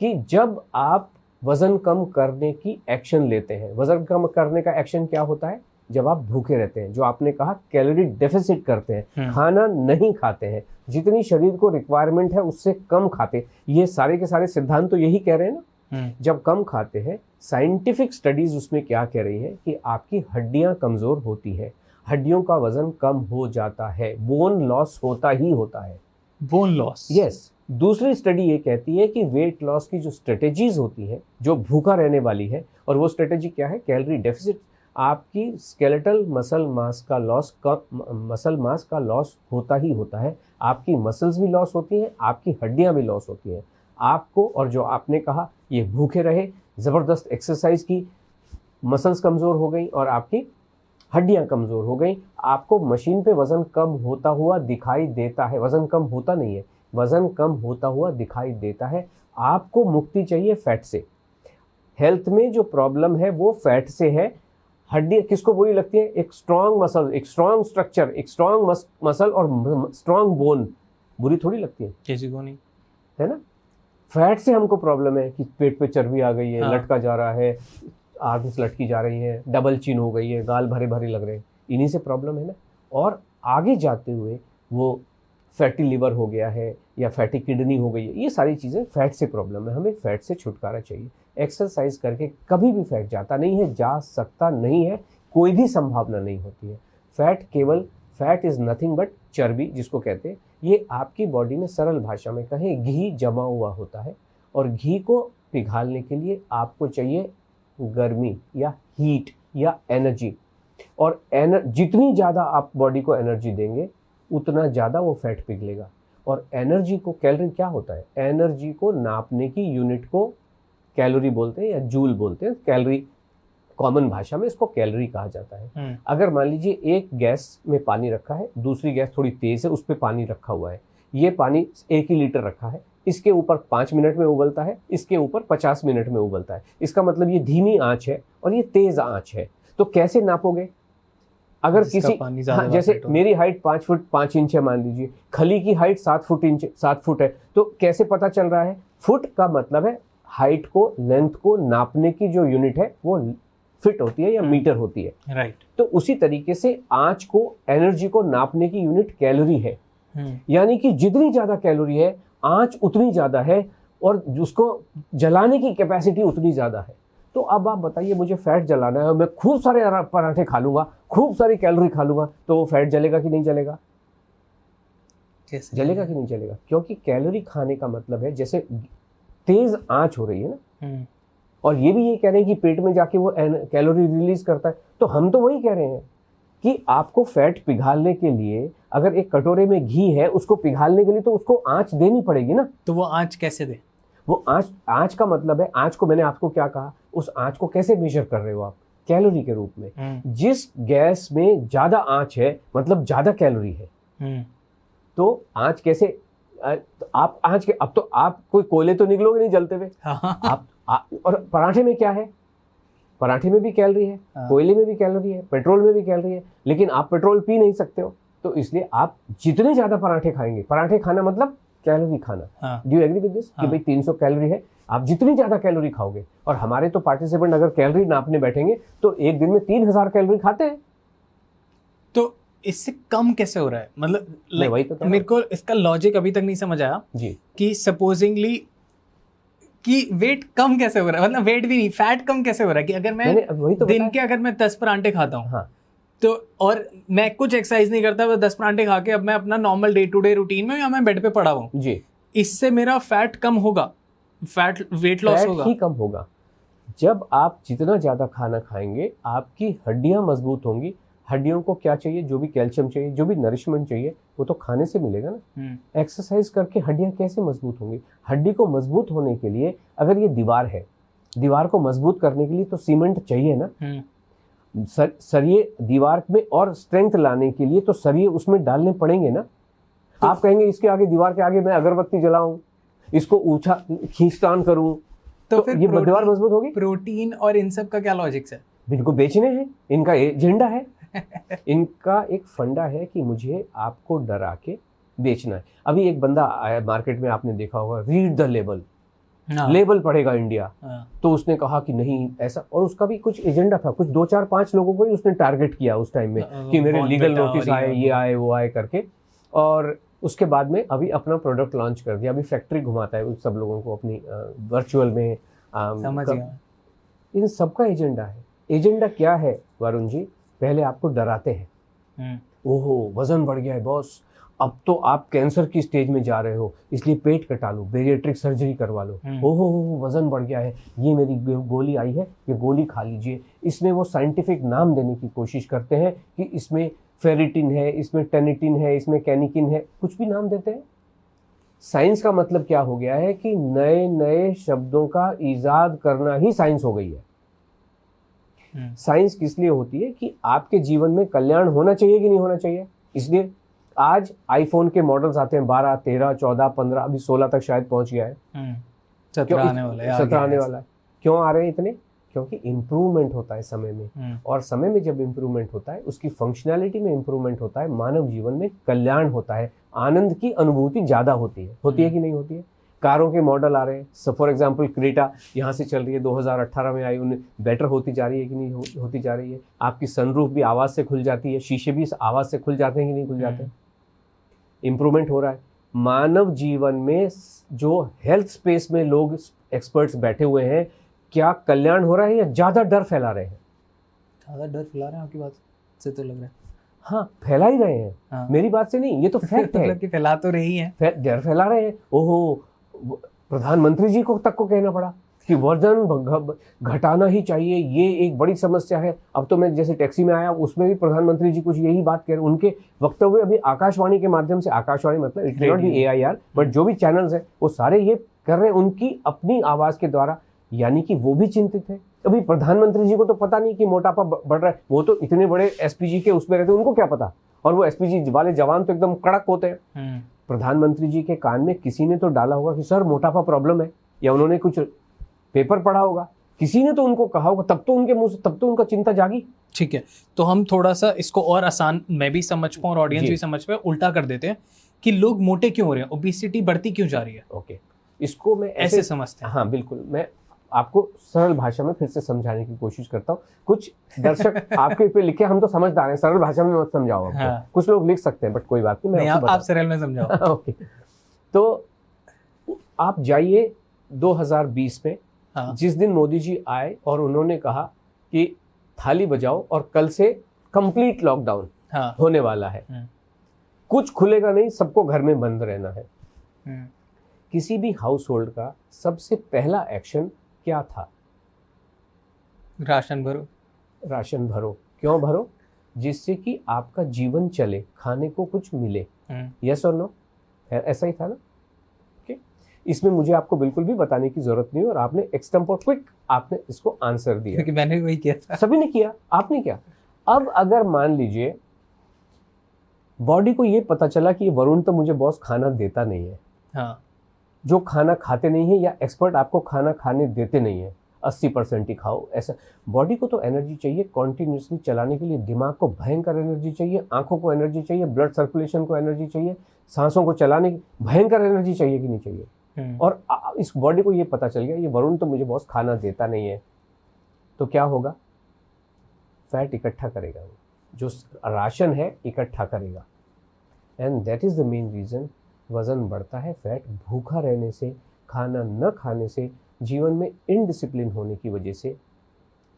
कि जब आप वजन कम करने की एक्शन लेते हैं, वजन कम करने का एक्शन क्या होता है? जब आप भूखे रहते हैं, जो आपने कहा कैलोरी डेफिसिट करते हैं, खाना नहीं खाते हैं, जितनी शरीर को रिक्वायरमेंट है उससे कम खाते, ये सारे के सारे सिद्धांत तो यही कह रहे हैं ना। जब कम खाते हैं, साइंटिफिक स्टडीज उसमें क्या कह रही है कि आपकी हड्डियां कमजोर होती है, हड्डियों का वजन कम हो जाता है, बोन लॉस होता ही होता है। Bone loss, yes. दूसरी स्टडी ये कहती है कि वेट लॉस की जो स्ट्रेटेजीज होती है, जो भूखा रहने वाली है, और वो स्ट्रेटेजी क्या है? Calorie deficit. आपकी स्केलेटल मसल मास का लॉस होता ही होता है। आपकी मसल्स भी लॉस होती हैं, आपकी हड्डियां भी लॉस होती हैं। आपको, और जो आपने कहा ये भूखे रहे, ज़बरदस्त एक्सरसाइज की, मसल्स कमज़ोर हो गई और आपकी हड्डियां कमज़ोर हो गई। आपको मशीन पे वज़न कम होता हुआ दिखाई देता है, वज़न कम होता नहीं है, वज़न कम होता हुआ दिखाई देता है। आपको मुक्ति चाहिए फैट से। हेल्थ में जो प्रॉब्लम है वो फैट से है। हड्डी किसको बुरी लगती है? एक स्ट्रॉन्ग मसल, एक स्ट्रॉन्ग स्ट्रक्चर, एक स्ट्रॉन्ग मसल और स्ट्रॉन्ग बोन बुरी थोड़ी लगती है, किसी को नहीं, है ना। फैट से हमको प्रॉब्लम है कि पेट पे चर्बी आ गई है, लटका जा रहा है, आर्म्स लटकी जा रही है, डबल चिन हो गई है, गाल भरे भरे लग रहे हैं, इन्हीं से प्रॉब्लम है ना। और आगे जाते हुए वो फैटी लिवर हो गया है या फैटी किडनी हो गई है, ये सारी चीज़ें फैट से प्रॉब्लम है। हमें फैट से छुटकारा चाहिए। एक्सरसाइज करके कभी भी फैट जाता नहीं है, जा सकता नहीं है, कोई भी संभावना नहीं होती है। फैट इज़ नथिंग बट चर्बी, जिसको कहते हैं। ये आपकी बॉडी में, सरल भाषा में कहें, घी जमा हुआ होता है, और घी को पिघालने के लिए आपको चाहिए गर्मी या हीट या एनर्जी। और जितनी ज़्यादा आप बॉडी को एनर्जी देंगे, उतना ज़्यादा वो फैट पिघलेगा। और एनर्जी को, कैलोरी क्या होता है? एनर्जी को नापने की यूनिट को कैलोरी बोलते हैं या जूल बोलते हैं। कैलोरी कॉमन भाषा में इसको कैलोरी कहा जाता है। अगर मान लीजिए एक गैस में पानी रखा है, दूसरी गैस थोड़ी तेज है, उस पर पानी रखा हुआ है, ये पानी 1 ही लीटर रखा है, इसके ऊपर 5 मिनट में उबलता है, इसके ऊपर 50 मिनट में उबलता है। इसका मतलब ये धीमी आंच है और ये तेज आंच है। तो कैसे नापोगे? अगर किसी, जैसे मेरी हाइट 5 फुट 5 इंच है मान लीजिए, खली की हाइट 7 फुट है, तो कैसे पता चल रहा है? फुट का मतलब है हाइट को, लेंथ को नापने की जो यूनिट है वो फिट होती है या मीटर होती है, राइट। तो उसी तरीके से आंच को, एनर्जी को नापने की यूनिट कैलोरी है। यानी कि जितनी ज्यादा कैलोरी है आंच उतनी ज्यादा है और उसको जलाने की कैपेसिटी उतनी ज्यादा है। तो अब आप बताइए, मुझे फैट जलाना है, मैं खूब सारे पराठे खा लूंगा, खूब सारी कैलोरी खा लूंगा, तो वो फैट जलेगा कि नहीं जलेगा? जलेगा कि नहीं जलेगा? क्योंकि कैलोरी खाने का मतलब है, जैसे तेज आंच हो रही है ना, और ये भी ये कह रहे हैं कि पेट में जाके वो कैलोरी रिलीज करता है, तो हम तो वही कह रहे हैं कि आपको फैट पिघालने के लिए अगर एक कटोरे में घी है, उसको पिघालने के लिए तो उसको आंच देनी पड़ेगी ना। तो वो आंच कैसे दे? वो आंच का मतलब है, आंच को मैंने आपको क्या कहा, उस आंच को कैसे मेजर कर रहे हो आप? कैलोरी के रूप में। जिस गैस में ज्यादा आंच है मतलब ज्यादा कैलोरी है। तो आंच कैसे, आप आंच के, अब तो आप कोई कोयले तो निकलोगे नहीं जलते हुए। और पराठे में क्या है? पराठे में भी कैलोरी है, कोयले में भी कैलोरी है, पेट्रोल में भी कैलोरी है, लेकिन आप पेट्रोल पी नहीं सकते हो, तो इसलिए आप जितने ज्यादा पराठे खाएंगे, पराठे खाना मतलब कैलोरी खाना। Do you agree with this कि भाई 300 कैलोरी है, आप जितनी ज्यादा कैलोरी खाओगे, और हमारे तो पार्टिसिपेंट अगर कैलोरी नापने बैठेंगे तो एक दिन में 3000 कैलोरी खाते हैं। तो इससे कम कैसे हो रहा है? मतलब वही तो मेरे को इसका लॉजिक अभी तक नहीं समझ आया जी, कि सपोजिंगली कि वेट कम कैसे हो रहा है, मतलब वेट भी नहीं, फैट कम कैसे हो रहा है कि अगर मैं दिन के अगर मैं 10 परांठे खाता हूँ, हाँ, तो और मैं कुछ एक्सरसाइज नहीं करता, बस 10 परांठे खा के अब मैं अपना normal day to day routine में, या मैं बेड पे पड़ा हूँ जी, इससे मेरा फैट कम होगा, वेट लॉस होगा? ही कम होगा। जब आप जितना ज्यादा खाना खाएंगे आपकी हड्डियां मजबूत होंगी। हड्डियों को क्या चाहिए? जो भी कैल्शियम चाहिए, जो भी नरिशमेंट चाहिए, वो तो खाने से मिलेगा ना। एक्सरसाइज करके हड्डियां कैसे मजबूत होंगी? हड्डी को मजबूत होने के लिए, अगर ये दीवार है, दीवार को मजबूत करने के लिए तो सीमेंट चाहिए ना। सरिये दीवार में और स्ट्रेंथ लाने के लिए तो सरिये उसमें डालने पड़ेंगे ना। तो आप कहेंगे इसके आगे, दीवार के आगे मैं अगरबत्ती जलाऊं, इसको ऊंचा खींचतान करूं, तो फिर ये दीवार मजबूत होगी? प्रोटीन और इन सब का क्या लॉजिक है? इनको बेचने हैं, इनका एजेंडा है। इनका एक फंडा है कि मुझे आपको डरा के बेचना है। अभी एक बंदा आया मार्केट में, आपने देखा होगा, रीड द लेबल, लेबल पढ़ेगा इंडिया, तो उसने कहा कि नहीं ऐसा, और उसका भी कुछ एजेंडा था, कुछ 2 4 5 लोगों को ही उसने टारगेट किया उस टाइम में कि मेरे लीगल नोटिस आए, ये आए, वो आए करके, और उसके बाद में अभी अपना प्रोडक्ट लॉन्च कर दिया। अभी फैक्ट्री घुमाता है उस सब लोगों को अपनी वर्चुअल में। इन सबका एजेंडा है। एजेंडा क्या है वरुण जी? पहले आपको डराते हैं, ओहो वजन बढ़ गया है बॉस, अब तो आप कैंसर की स्टेज में जा रहे हो, इसलिए पेट कटा लो, बेरिएट्रिक सर्जरी करवा लो, ओहो वजन बढ़ गया है, ये मेरी गोली आई है, ये गोली खा लीजिए। इसमें वो साइंटिफिक नाम देने की कोशिश करते हैं कि इसमें फेरिटिन है, इसमें टेनिटिन है, इसमें कैनिकिन है, कुछ भी नाम देते हैं। साइंस का मतलब क्या हो गया है कि नए नए शब्दों का ईजाद करना ही साइंस हो गई है। साइंस किस लिए होती है? कि आपके जीवन में कल्याण होना चाहिए कि नहीं होना चाहिए। इसलिए आज आईफोन के मॉडल्स आते हैं, 12, 13, 14, 15, अभी 16 तक शायद पहुंच गया है। 17 आने वाला है। 17 आने वाला है। क्यों आ रहे हैं इतने? क्योंकि इम्प्रूवमेंट होता है समय में, और समय में जब इम्प्रूवमेंट होता है, उसकी फंक्शनैलिटी में इम्प्रूवमेंट होता है, मानव जीवन में कल्याण होता है, आनंद की अनुभूति ज्यादा होती है कि नहीं होती है? कारों के मॉडल आ रहे हैं, फॉर एग्जांपल क्रेटा यहाँ से चल रही है, 2018 में आई, उन्हें बेटर होती जा रही है कि नहीं होती जा रही है? आपकी सनरूफ भी आवाज़ से खुल जाती है, शीशे भी आवाज़ से खुल जाते हैं कि नहीं खुल जाते हैं? इम्प्रूवमेंट हो रहा है। मानव जीवन में जो हेल्थ स्पेस में लोग एक्सपर्ट्स बैठे हुए हैं, क्या कल्याण हो रहा है या ज़्यादा डर फैला रहे हैं? ज़्यादा डर फैला रहे हैं, आपकी बात से तो लग रहा है। हाँ, फैला ही रहे हैं। हाँ। मेरी बात से नहीं, ये तो फैक्ट है। मतलब कि फैला तो रही है, डर फैला रहे हैं। ओहो, प्रधानमंत्री जी को तक को कहना पड़ा कि वजन घटाना ही चाहिए, ये एक बड़ी समस्या है। अब तो मैं जैसे टैक्सी में आया, उसमें भी प्रधानमंत्री जी कुछ यही बात कह रहे हैं। उनके वक्तव्य अभी आकाशवाणी के माध्यम से, आकाशवाणी मतलब it not be AIR, but जो भी चैनल्स हैं वो सारे ये कर रहे हैं उनकी अपनी आवाज के द्वारा, यानी कि वो भी चिंतित है। अभी प्रधानमंत्री जी को तो पता नहीं कि मोटापा बढ़ रहा है, वो तो इतने बड़े SPG के उसमें रहते हैं, उनको क्या पता? और वो SPG वाले जवान तो एकदम कड़क होते हैं। प्रधानमंत्री जी के कान में किसी ने तो डाला होगा कि सर मोटापा प्रॉब्लम है, या उन्होंने कुछ पेपर पढ़ा होगा, किसी ने तो उनको कहा होगा, तब तो उनके मुंह से, तब तो उनका चिंता जागी। ठीक है, तो हम थोड़ा सा इसको और आसान, मैं भी समझ पाऊँ और ऑडियंस भी समझ पाए, उल्टा कर देते हैं कि लोग मोटे क्यों हो रहे हैं, ओबेसिटी बढ़ती क्यों जा रही है। ओके, इसको मैं ऐसे समझते हैं। हाँ बिल्कुल, मैं आपको सरल भाषा में फिर से समझाने की कोशिश करता हूँ। कुछ दर्शक आपके पे लिखे, हम तो समझदार हैं, सरल भाषा में मत समझाओ हमको। हाँ। कुछ लोग लिख सकते हैं बट कोई बात नहीं, मैं आपको आप सरल में समझाओ। ओके, तो आप जाइए 2020 में, हाँ। जिस दिन मोदी जी आए और उन्होंने कहा कि थाली बजाओ और कल से कंप्लीट लॉकडाउन हाँ। होने वाला है, कुछ खुलेगा नहीं, सबको घर में बंद रहना है। किसी भी हाउस होल्ड का सबसे पहला एक्शन क्या था? राशन भरो। राशन भरो। क्यों भरो? जिससे कि आपका जीवन चले, खाने को कुछ मिले। यस और नो? ऐसा ही था ना? ओके, इसमें मुझे आपको बिल्कुल भी बताने की जरूरत नहीं, और आपने एक्सटेम्पोर क्विक आपने इसको आंसर दिया, क्योंकि मैंने वही किया था। सभी ने किया, आपने क्या। अब अगर मान लीजिए बॉडी को ये पता चला कि वरुण तो मुझे बॉस खाना देता नहीं है, हाँ। जो खाना खाते नहीं है या एक्सपर्ट आपको खाना खाने देते नहीं है, 80% ही खाओ, ऐसा। बॉडी को तो एनर्जी चाहिए कॉन्टिन्यूसली चलाने के लिए, दिमाग को भयंकर एनर्जी चाहिए, आंखों को एनर्जी चाहिए, ब्लड सर्कुलेशन को एनर्जी चाहिए, सांसों को चलाने की भयंकर एनर्जी चाहिए कि नहीं चाहिए। और इस बॉडी को ये पता चल गया ये वरुण तो मुझे बॉस खाना देता नहीं है, तो क्या होगा? फैट इकट्ठा करेगा, वो जो राशन है इकट्ठा करेगा। And that is the main reason वजन बढ़ता है। फैट भूखा रहने से, खाना न खाने से, जीवन में इनडिसिप्लिन होने की वजह से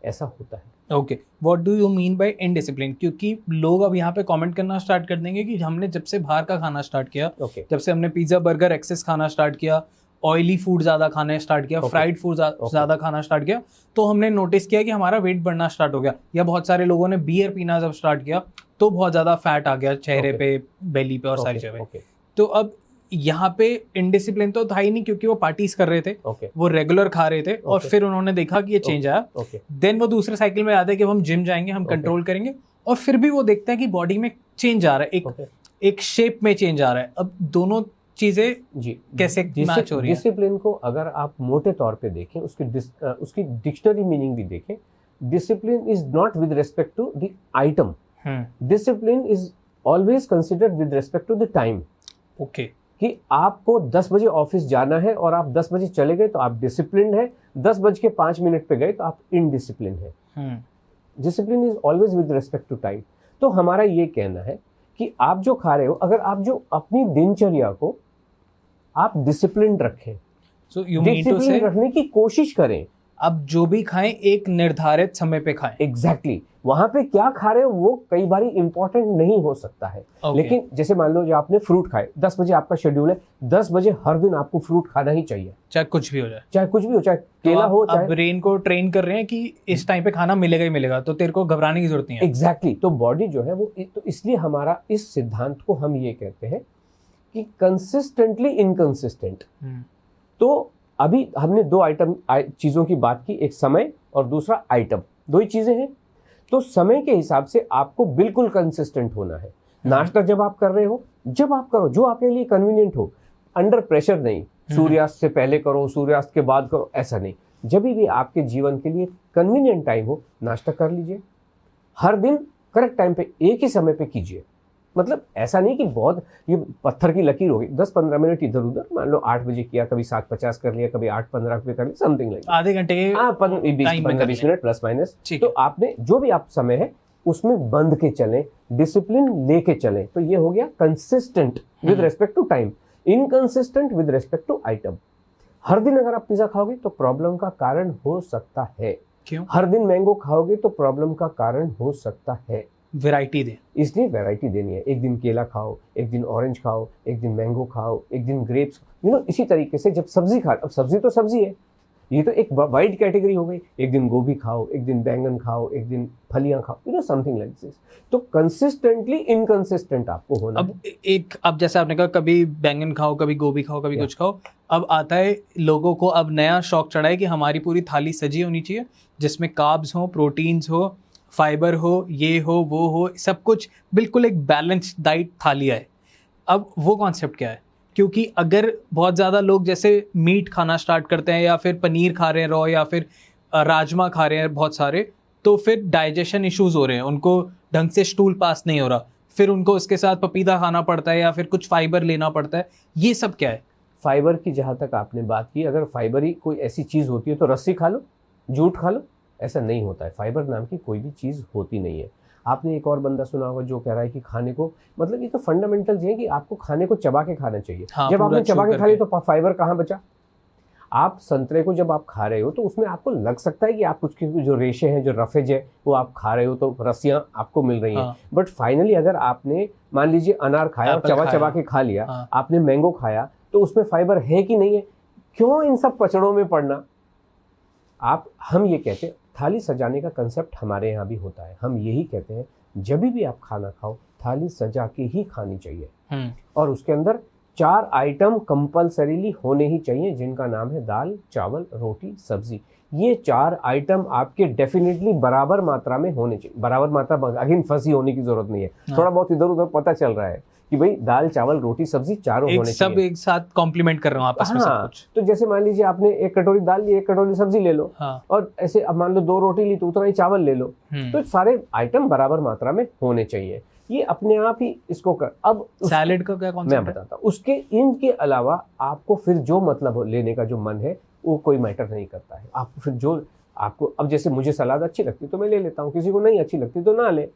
ऐसा होता है। Okay, what do you mean by indiscipline? क्योंकि लोग अब यहाँ पे कमेंट करना स्टार्ट कर देंगे कि हमने जब से बाहर का खाना स्टार्ट किया, जब से हमने पिज्जा बर्गर एक्सेस खाना स्टार्ट किया, ऑयली फूड ज़्यादा खाना स्टार्ट किया, फ्राइड फूड ज़्यादा खाना स्टार्ट किया, तो हमने नोटिस किया कि हमारा वेट बढ़ना स्टार्ट हो गया। या बहुत सारे लोगों ने बियर पीना जब स्टार्ट किया तो बहुत ज़्यादा फैट आ गया चेहरे पे, बेली पे और सारी जगह। तो अब यहाँ पे इनडिसिप्लिन तो था ही नहीं, क्योंकि वो पार्टीज कर रहे थे, वो रेगुलर खा रहे थे, और फिर उन्होंने देखा कि ये चेंज आया। देन वो दूसरे साइकिल में आते हैं कि हम जिम जाएंगे, हम कंट्रोल करेंगे, और फिर भी वो देखते हैं कि बॉडी में चेंज आ रहा है, एक शेप में चेंज आ रहा है। अब दोनों चीजें जी कैसे मैच हो रही है? डिसिप्लिन को अगर आप मोटे तौर पे देखें, उसकी डिक्शनरी मीनिंग भी देखें, discipline is not with respect to the item, discipline is always considered with respect to the time. Okay, कि आपको 10 बजे ऑफिस जाना है और आप 10 बजे चले गए तो आप डिसिप्लिन है, 10:05 पे गए तो आप इनडिसिप्लिन है। Discipline is always with respect to time. तो हमारा ये कहना है कि आप जो खा रहे हो, अगर आप जो अपनी दिनचर्या को आप डिसिप्लिन रखें, डिसिप्लिन रखने की कोशिश करें, अब जो भी खाएं एक निर्धारित समय पे खाएं। एग्जैक्टली वहां पे क्या खा रहे हो वो कई बार इंपॉर्टेंट नहीं हो सकता है। लेकिन जैसे मान लो जो आपने फ्रूट खाए, 10 बजे आपका शेड्यूल है, 10 बजे हर दिन आपको फ्रूट खाना ही चाहिए, चाहे कुछ भी हो जाए, चाहे कुछ भी हो, चाहे केला हो, चाहे। ब्रेन को ट्रेन कर रहे हैं कि इस टाइम पे खाना मिलेगा ही मिलेगा, तो तेरे को घबराने की जरूरत नहीं है। एग्जैक्टली तो बॉडी जो है वो, तो इसलिए हमारा इस सिद्धांत को हम ये कहते हैं कि कंसिस्टेंटली इनकंसिस्टेंट। तो अभी हमने 2 आइटम चीजों की बात की, एक समय और दूसरा आइटम, 2 ही चीजें हैं। तो समय के हिसाब से आपको बिल्कुल कंसिस्टेंट होना है। नाश्ता जब आप कर रहे हो, जब आप करो जो आपके लिए कन्वीनियंट हो, अंडर प्रेशर नहीं, सूर्यास्त से पहले करो, सूर्यास्त के बाद करो, ऐसा नहीं। जब भी आपके जीवन के लिए कन्वीनियंट टाइम हो, नाश्ता कर लीजिए। हर दिन करेक्ट टाइम पे, एक ही समय पे कीजिए। मतलब ऐसा नहीं कि बहुत ये पत्थर की लकीर होगी, 10-15 मिनट इधर उधर, मान लो 8 बजे किया, कभी 7:50 कर लिया, कभी 8:15 पे कर लिया, समथिंग लाइक आधे घंटे के 15-20 मिनट प्लस माइनस। तो आपने जो भी आप समय है उसमें बंध के चलें, डिसिप्लिन लेके चलें, तो ये हो गया consistent with respect to time, inconsistent with respect to item. हर दिन अगर आप पिज्जा खाओगे तो प्रॉब्लम का कारण हो सकता है। क्यों? हर दिन मैंगो खाओगे तो प्रॉब्लम का कारण हो सकता है। वैरायटी दे, इसलिए वैरायटी देनी है। एक दिन केला खाओ, एक दिन ऑरेंज खाओ, एक दिन मैंगो खाओ, एक दिन ग्रेप्स, इसी तरीके से जब सब्जी खा, अब सब्जी तो सब्जी है, ये तो एक वाइड कैटेगरी हो गई। एक दिन गोभी खाओ, एक दिन बैंगन खाओ, एक दिन फलियां खाओ, समथिंग लाइक दिस। तो कंसिस्टेंटली इनकंसिस्टेंट आपको होना। अब जैसे आपने कहा कभी बैंगन खाओ, कभी गोभी खाओ, कभी कुछ खाओ। अब आता है लोगों को अब नया शौक चढ़ा है कि हमारी पूरी थाली सजी होनी चाहिए, जिसमें कार्ब्स हो, प्रोटीन्स हो, फाइबर हो, ये हो, वो हो, सब कुछ बिल्कुल एक बैलेंस डाइट थाली है। अब वो कॉन्सेप्ट क्या है? क्योंकि अगर बहुत ज़्यादा लोग जैसे मीट खाना स्टार्ट करते हैं, या फिर पनीर खा रहे हैं रॉ, या फिर राजमा खा रहे हैं बहुत सारे, तो फिर डाइजेशन इश्यूज हो रहे हैं, उनको ढंग से स्टूल पास नहीं हो रहा, फिर उनको उसके साथ पपीता खाना पड़ता है या फिर कुछ फाइबर लेना पड़ता है। ये सब क्या है? फाइबर की जहाँ तक आपने बात की, अगर फाइबर ही कोई ऐसी चीज़ होती है तो रस्सी खा लो, जूट खा लो, ऐसा नहीं होता है। फाइबर नाम की कोई भी चीज़ होती नहीं है। आपने एक और बंदा सुना होगा जो कह रहा है कि खाने को, मतलब ये तो फंडामेंटल है कि आपको खाने को चबा के खाना चाहिए। हाँ, जब आपने चबा के खा लिया करके। तो फाइबर कहाँ बचा? आप संतरे को जब आप खा रहे हो तो उसमें आपको लग सकता है कि आप कुछ जो रेशे हैं, जो रफेज है, वो आप खा रहे हो तो रस्सियां आपको मिल रही हैं। हाँ। बट फाइनली अगर आपने मान लीजिए अनार खाया और एप्पल चबा खाया। चबा के खा लिया, हाँ। आपने मैंगो खाया, तो उसमें फाइबर है कि नहीं है? क्यों इन सब पचड़ों में पड़ना? हम ये कहते हैं, थाली सजाने का कंसेप्ट हमारे यहाँ भी होता है। हम यही कहते हैं जब भी आप खाना खाओ थाली सजा के ही खानी चाहिए, और उसके अंदर 4 आइटम कंपल्सरीली होने ही चाहिए, जिनका नाम है दाल, चावल, रोटी, सब्जी। ये 4 आइटम आपके डेफिनेटली बराबर मात्रा में होने चाहिए। बराबर मात्रा, अगेन फंसी होने की जरूरत नहीं है। थोड़ा बहुत इधर उधर पता चल रहा है कि भाई दाल, चावल, रोटी, सब्जी चारों होने चाहिए। सब एक साथ कॉम्प्लीमेंट कर रहा हूँ आपस में सब कुछ। तो जैसे मान लीजिए आपने 1 कटोरी दाल ली, 1 कटोरी सब्जी ले लो। हाँ। और ऐसे अब मान लो 2 रोटी ली तो उतना ही चावल ले लो। तो सारे आइटम बराबर मात्रा में होने चाहिए। ये अपने आप ही इसको कर। अब सैलेड का क्या कॉन्सेप्ट मैं बताता हूँ। उसके इनके अलावा आपको फिर जो मतलब लेने का जो मन है वो कोई मैटर नहीं करता है। आप फिर जो आपको, अब जैसे मुझे सलाद अच्छी लगती तो मैं ले लेता हूँ, किसी को नहीं अच्छी लगती तो ना ले।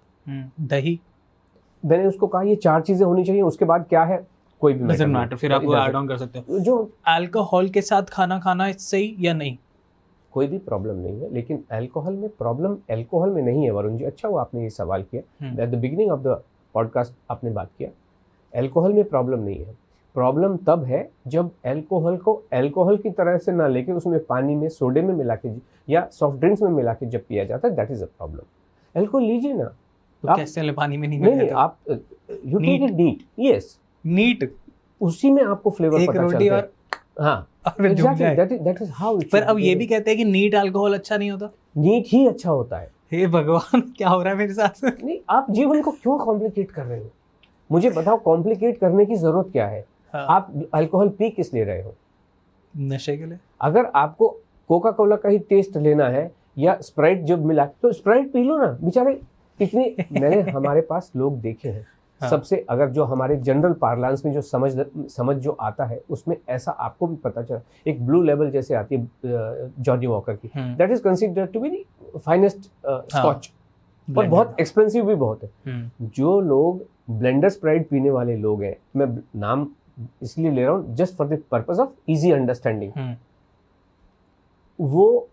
दही, मैंने उसको कहा ये 4 चीजें होनी चाहिए, उसके बाद क्या है कोई भी मैटर, फिर आप ऐड ऑन कर सकते हो। जो अल्कोहल के साथ खाना खाना सही या नहीं? कोई भी प्रॉब्लम नहीं है, लेकिन अल्कोहल में प्रॉब्लम अल्कोहल में नहीं है वरुण जी। अच्छा हुआ आपने ये सवाल किया। At the beginning of the podcast आपने बात किया, अल्कोहल में प्रॉब्लम नहीं है। प्रॉब्लम तब है जब अल्कोहल को अल्कोहल की तरह से ना लेके उसमें पानी में, सोडे में मिला के या सॉफ्ट ड्रिंक्स में मिला के जब पिया जाता है, that is a problem. Alcohol लीजिए ना, तो कैसे ले? पानी में नहीं, आप you take it neat. Yes, neat, उसी में आपको फ्लेवर एक पता रोटी चलता है। और हाँ, exactly, that is how it पर should अब be ये taken. भी कहते हैं कि नीट अल्कोहल अच्छा नहीं होता। नीट ही अच्छा होता है। हे भगवान, क्या हो रहा है मेरे साथ? नहीं, आप जीवन को क्यों कॉम्प्लिकेट कर रहे हो? मुझे बताओ, कॉम्प्लिकेट करने की जरूरत क्या है? हाँ। आप अल्कोहल पी किस लिए रहे हो? नशे के लिए। अगर आपको कोका कोला का ही टेस्ट लेना है या स्प्राइट जब मिला तो स्प्राइट पी लो ना। बेचारे इतने मैंने हमारे पास लोग देखे हैं। हाँ। सबसे अगर जो हमारे जनरल पार्लांस में जो समझ जो आता है उसमें ऐसा आपको भी पता चला, एक ब्लू लेबल जैसे आती है जॉनी वॉकर की, that is considered to be the finest scotch, और बहुत एक्सपेंसिव भी बहुत है। जो लोग ब्लेंडर स्प्राइट पीने वाले लोग हैं, मैं नाम इसलिए ले रहा हूँ just for the purpose of easy understanding, वो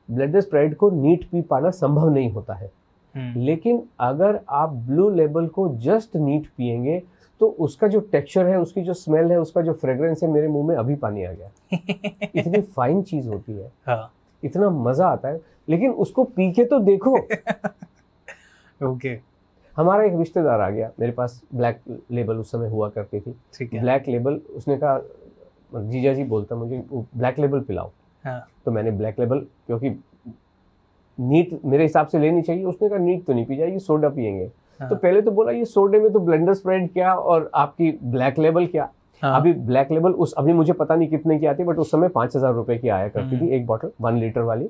ब्लेंडर स्प्राइट को नीट पी पाना संभव नहीं होता है। लेकिन अगर आप ब्लू लेबल को जस्ट नीट पिएंगे तो उसका जो टेक्सचर है, उसकी जो स्मेल है, उसका जो फ्रेग्रेंस है, मेरे मुंह में अभी पानी आ गया। इतनी फाइन चीज होती है। हाँ। इतना मजा आता है, लेकिन उसको पी के तो देखो। ओके। हमारा एक रिश्तेदार आ गया मेरे पास, ब्लैक लेबल उस समय हुआ करती थी। ठीक है। ब्लैक लेबल, उसने कहा जीजा जी बोलता मुझे ब्लैक लेबल पिलाओ। हाँ। तो मैंने ब्लैक लेबल, क्योंकि नीट मेरे हिसाब से लेनी चाहिए, उसने कहा नीट तो नहीं पी जाएगी, सोडा पियेंगे। हाँ। तो पहले तो बोला ये सोडे में तो ब्लेंडर स्प्राइट क्या और आपकी ब्लैक लेबल क्या। हाँ। अभी ब्लैक लेबल अभी मुझे पता नहीं कितने की आती, बट उस समय 5,000 रुपए की आया करती थी एक बॉटल 1 लीटर वाली,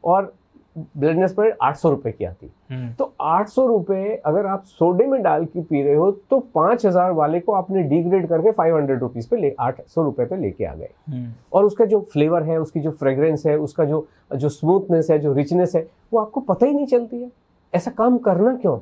और ब्लेंडर स्प्राइट 800 रुपए की आती। तो 800 रुपए अगर आप सोडे में डाल के पी रहे हो तो 5,000 वाले को आपने डिग्रेड करके 500 रुपीज पे 800 रुपए पे लेके आ गए। और उसका जो फ्लेवर है, उसकी जो फ्रेग्रेंस है, उसका जो स्मूथनेस है, जो रिचनेस है, वो आपको पता ही नहीं चलती है। ऐसा काम करना क्यों?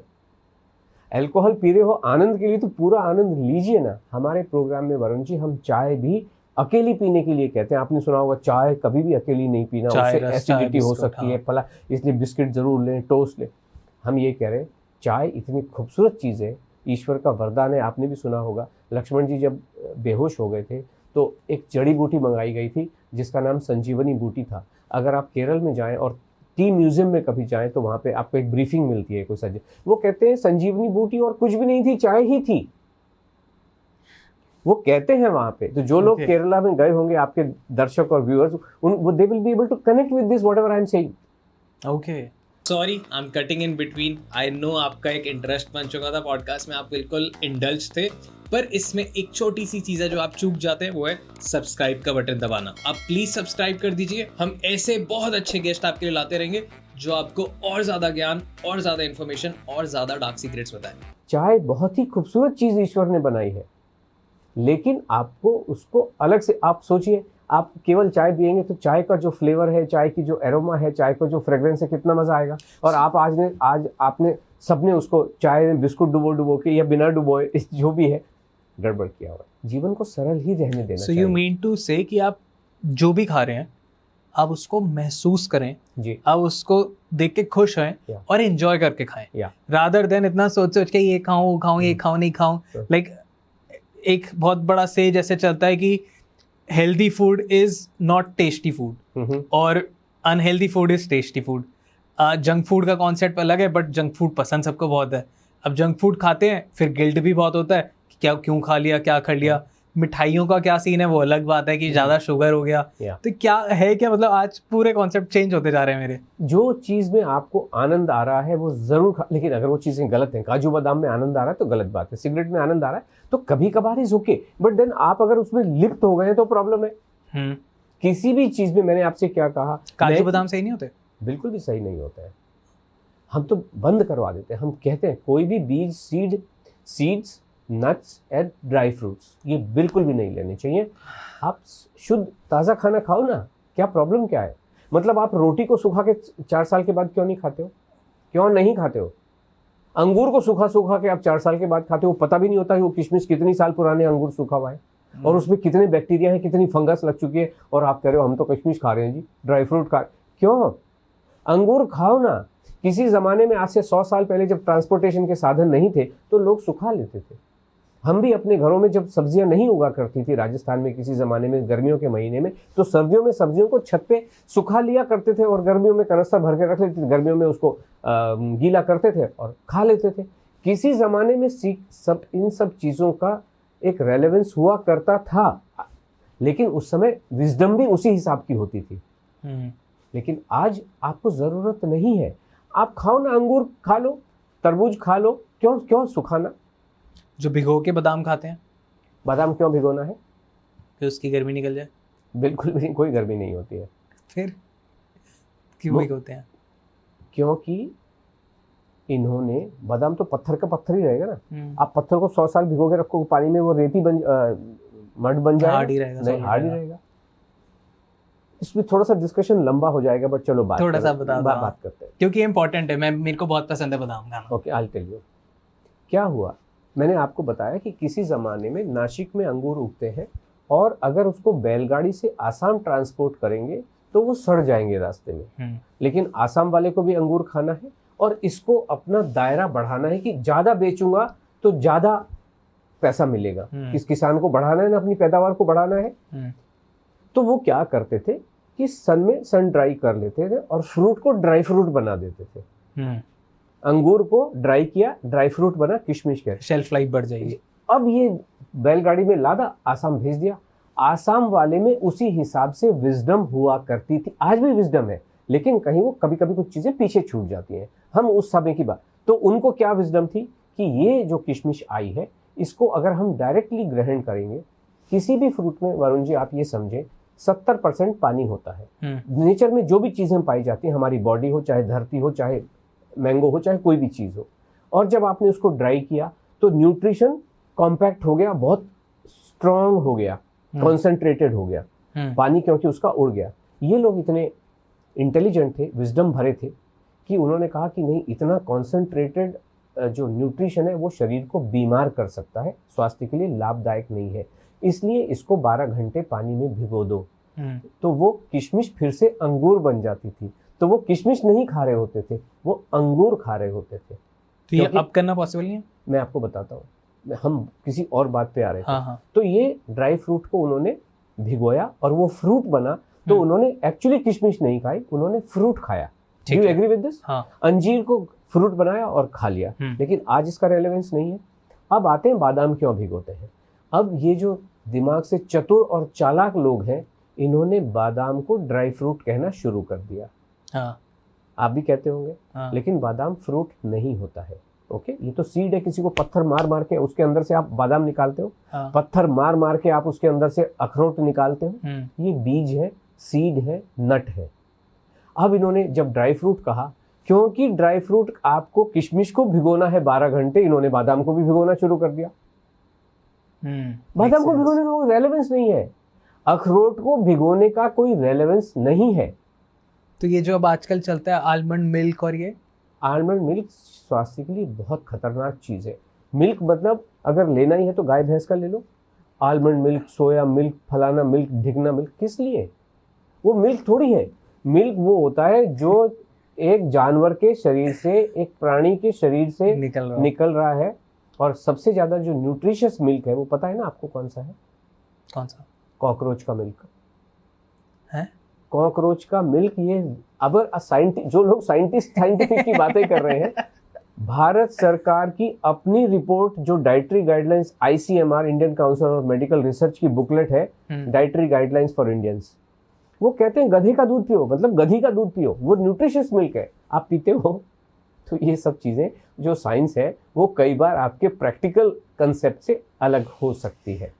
अल्कोहल पी रहे हो आनंद के लिए तो पूरा आनंद लीजिए ना। हमारे प्रोग्राम में वरुण जी हम चाय भी अकेली पीने के लिए कहते हैं। आपने सुना होगा चाय कभी भी अकेली नहीं पीना, उससे एसिडिटी हो सकती है, फला, इसलिए बिस्किट जरूर लें, टोस्ट लें। हम ये कह रहे हैं चाय इतनी खूबसूरत चीज़ है, ईश्वर का वरदान है। आपने भी सुना होगा लक्ष्मण जी जब बेहोश हो गए थे तो एक जड़ी बूटी मंगाई गई थी जिसका नाम संजीवनी बूटी था। अगर आप केरल में जाएं और टी म्यूजियम में कभी जाएं तो वहाँ पे आपको एक ब्रीफिंग मिलती है कोई सज्जन, वो कहते हैं संजीवनी बूटी और कुछ भी नहीं थी, चाय ही थी, वो कहते हैं वहां पे। तो जो लोग केरला में गए होंगे, आपके दर्शक और viewers, they will be able to connect with this whatever I am saying. Okay, sorry I am cutting in between. I know आपका एक इंटरेस्ट बन चुका था पॉडकास्ट में, आप बिल्कुल इंडल्ज थे, पर इसमें एक छोटी सी चीज़ है जो आप चूक जाते हैं, वो है सब्सक्राइब का बटन दबाना। आप प्लीज सब्सक्राइब कर दीजिए। हम ऐसे बहुत अच्छे गेस्ट आपके लिए लाते रहेंगे जो आपको और ज्यादा ज्ञान और ज्यादा इन्फॉर्मेशन और ज्यादा डार्क सीक्रेट्स बताएं। चाय बहुत ही खूबसूरत चीज ईश्वर ने बनाई है। लेकिन आपको उसको अलग से, आप सोचिए, आप केवल चाय पिएंगे तो चाय का जो फ्लेवर है, चाय की जो एरोमा है, चाय का जो फ्रेग्रेंस है, कितना मजा आएगा। और आप आज आपने सबने उसको चाय में बिस्कुट डुबो के या बिना डुबोए जो भी है गड़बड़ किया हुआ। जीवन को सरल ही रहने देना चाहिए। यू मीन टू से कि आप जो भी खा रहे हैं आप उसको महसूस करें जी, आप उसको देख के खुश हैं और एंजॉय करके खाएं, रादर देन इतना सोच के ये खाऊं वो खाऊं ये खाऊं नहीं खाऊं। लाइक एक बहुत बड़ा से जैसे चलता है कि healthy food is not tasty food और unhealthy food is tasty food. Junk food का कॉन्सेप्ट अलग है बट जंक फूड पसंद सबको बहुत है। अब जंक फूड खाते हैं फिर गिल्ट भी बहुत होता है कि क्या क्यों खा लिया क्या कर लिया। मिठाइयों का क्या सीन है वो अलग बात है कि ज़्यादा शुगर हो गया। तो क्या है क्या मतलब आज पूरे कॉन्सेप्ट चेंज होते जा रहे हैं मेरे। जो चीज़ में आपको आनंद आ रहा है वो ज़रूर लेकिन अगर वो चीज़ें गलत हैं, काजू बादाम में आनंद आ रहा है तो गलत बात है, सिगरेट में आनंद आ रहा है तो कभी कभार इज ओके, बट देन आप अगर उसमें लिप्त हो गए तो प्रॉब्लम है। किसी भी चीज़ में, मैंने आपसे क्या कहा, काजू बादाम सही नहीं होते, बिल्कुल भी सही नहीं होता है। हम तो बंद करवा देते हैं। हम कहते हैं कोई भी बीज, seeds, nuts and dry fruits ये बिल्कुल भी नहीं लेने चाहिए। आप शुद्ध ताज़ा खाना खाओ ना, क्या प्रॉब्लम क्या है। मतलब आप रोटी को सुखा के 4 साल के बाद क्यों नहीं खाते हो, क्यों नहीं खाते हो। अंगूर को सूखा के आप 4 साल के बाद खाते हो, पता भी नहीं होता कि वो किशमिश कितनी साल पुराने अंगूर सूखा हुआ है और उसमें कितने बैक्टीरिया हैं, कितनी फंगस लग चुकी है, और आप कह रहे हो हम तो किशमिश खा रहे हैं जी, ड्राई फ्रूट खा। क्यों, अंगूर खाओ ना। किसी ज़माने में आज से 100 साल पहले जब ट्रांसपोर्टेशन के साधन नहीं थे तो लोग सुखा लेते थे। हम भी अपने घरों में जब सब्जियां नहीं उगा करती थी राजस्थान में किसी ज़माने में गर्मियों के महीने में, तो सर्दियों में सब्जियों को छत पे सुखा लिया करते थे और गर्मियों में कनस्तर भर के रख लेते थे, गर्मियों में उसको गीला करते थे और खा लेते थे। किसी ज़माने में इन सब चीज़ों का एक रेलेवेंस हुआ करता था, लेकिन उस समय विजडम भी उसी हिसाब की होती थी। लेकिन आज आपको ज़रूरत नहीं है। आप खाओ ना, अंगूर खा लो, तरबूज खा लो, क्यों सुखाना। जो भिगो के बादाम खाते हैं, बादाम क्यों भिगोना है, कि उसकी गर्मी निकल जाए। बिल्कुल भी कोई गर्मी नहीं होती है। फिर क्यों भिगोते हैं, क्योंकि इन्होंने, बादाम तो पत्थर का पत्थर ही रहेगा ना। आप पत्थर को 100 साल भिगो के रखो पानी में, वो रेती मड बन जाएगा, हार्ड ही रहेगा, नहीं हार्ड ही रहेगा। इसमें थोड़ा सा डिस्कशन लंबा हो जाएगा, बट चलो बात करते हैं क्योंकि इम्पोर्टेंट है। मेरे को बहुत पसंद है बादाम खाना। ओके, आई टेल यू क्या हुआ। मैंने आपको बताया कि किसी ज़माने में नासिक में अंगूर उगते हैं और अगर उसको बैलगाड़ी से आसाम ट्रांसपोर्ट करेंगे तो वो सड़ जाएंगे रास्ते में। लेकिन आसाम वाले को भी अंगूर खाना है और इसको अपना दायरा बढ़ाना है कि ज़्यादा बेचूंगा तो ज़्यादा पैसा मिलेगा। किस किसान को बढ़ाना है ना, अपनी पैदावार को बढ़ाना है। तो वो क्या करते थे कि सन ड्राई कर लेते थे और फ्रूट को ड्राई फ्रूट बना देते थे। अंगूर को ड्राई किया, ड्राई फ्रूट बना, किशमिश के शेल्फ लाइफ बढ़ जाएगी। अब ये बैलगाड़ी में लादा, आसाम भेज दिया। आसाम वाले में उसी हिसाब से विजडम हुआ करती थी, आज भी विजडम है, लेकिन कहीं वो कभी कभी कुछ चीज़ें पीछे छूट जाती हैं। हम उस समय की बात, तो उनको क्या विजडम थी कि ये जो किशमिश आई है इसको अगर हम डायरेक्टली ग्रहण करेंगे, किसी भी फ्रूट में वरुण जी आप ये समझें 70% पानी होता है। नेचर में जो भी चीज़ें पाई जाती हैं, हमारी बॉडी हो, चाहे धरती हो, चाहे मैंगो हो, चाहे कोई भी चीज़ हो, और जब आपने उसको ड्राई किया तो न्यूट्रिशन कॉम्पैक्ट हो गया, बहुत स्ट्रॉन्ग हो गया, कॉन्सेंट्रेटेड हो गया पानी, क्योंकि उसका उड़ गया। ये लोग इतने इंटेलिजेंट थे, विजडम भरे थे कि उन्होंने कहा कि नहीं, इतना कॉन्सेंट्रेटेड जो न्यूट्रिशन है वो शरीर को बीमार कर सकता है, स्वास्थ्य के लिए लाभदायक नहीं है, इसलिए इसको 12 घंटे पानी में भिगो दो। तो वो किशमिश फिर से अंगूर बन जाती थी। तो वो किशमिश नहीं खा रहे होते थे, वो अंगूर खा रहे होते थे। तो ये अब करना पॉसिबल नहीं है? मैं आपको बताता हूँ, हम किसी और बात पे आ रहे थे। हाँ। तो ये ड्राई फ्रूट को उन्होंने भिगोया और वो फ्रूट बना, तो उन्होंने एक्चुअली किशमिश नहीं खाई, उन्होंने फ्रूट खाया। Do you agree with this? अंजीर को फ्रूट बनाया और खा लिया, लेकिन आज इसका रेलेवेंस नहीं है। अब आते हैं बादाम क्यों भिगोते हैं। अब ये जो दिमाग से चतुर और चालाक लोग हैं, इन्होंने बादाम को ड्राई फ्रूट कहना शुरू कर दिया। आप भी कहते होंगे, लेकिन बादाम फ्रूट नहीं होता है। ओके, ये तो सीड है। किसी को पत्थर मार मार के उसके अंदर से आप बादाम निकालते हो, पत्थर मार मार के आप उसके अंदर से अखरोट निकालते हो, ये बीज है, सीड है, नट है। अब इन्होंने जब ड्राई फ्रूट कहा, क्योंकि ड्राई फ्रूट आपको किशमिश को भिगोना है 12 घंटे, इन्होंने बादाम को भी भिगोना शुरू कर दिया। बादाम को भिगोने का कोई रेलेवेंस नहीं है, अखरोट को भिगोने का कोई रेलेवेंस नहीं है। तो ये जो अब आजकल चलता है आलमंड मिल्क, और ये आलमंड मिल्क स्वास्थ्य के लिए बहुत खतरनाक चीज़ है। मिल्क मतलब अगर लेना ही है तो गाय भैंस का ले लो। आलमंड मिल्क, सोया मिल्क, फलाना मिल्क, ढिकना मिल्क, किस लिए? वो मिल्क थोड़ी है। मिल्क वो होता है जो एक जानवर के शरीर से, एक प्राणी के शरीर से निकल रहा है। और सबसे ज़्यादा जो न्यूट्रिशियस मिल्क है वो पता है ना आपको कौन सा है? कौन सा? कॉकरोच का मिल्क है। कॉकरोच का मिल्क। ये अब जो लोग साइंटिफिक की बातें कर रहे हैं, भारत सरकार की अपनी रिपोर्ट जो dietary guidelines ICMR, Indian council of medical research की बुकलेट है, डाइटरी गाइडलाइंस फॉर इंडियंस, वो कहते हैं गधे का दूध पियो, मतलब गधी का दूध पियो, वो न्यूट्रिशियस मिल्क है, आप पीते हो। तो ये सब चीज़ें जो साइंस है वो कई बार आपके प्रैक्टिकल कंसेप्ट से अलग हो सकती है।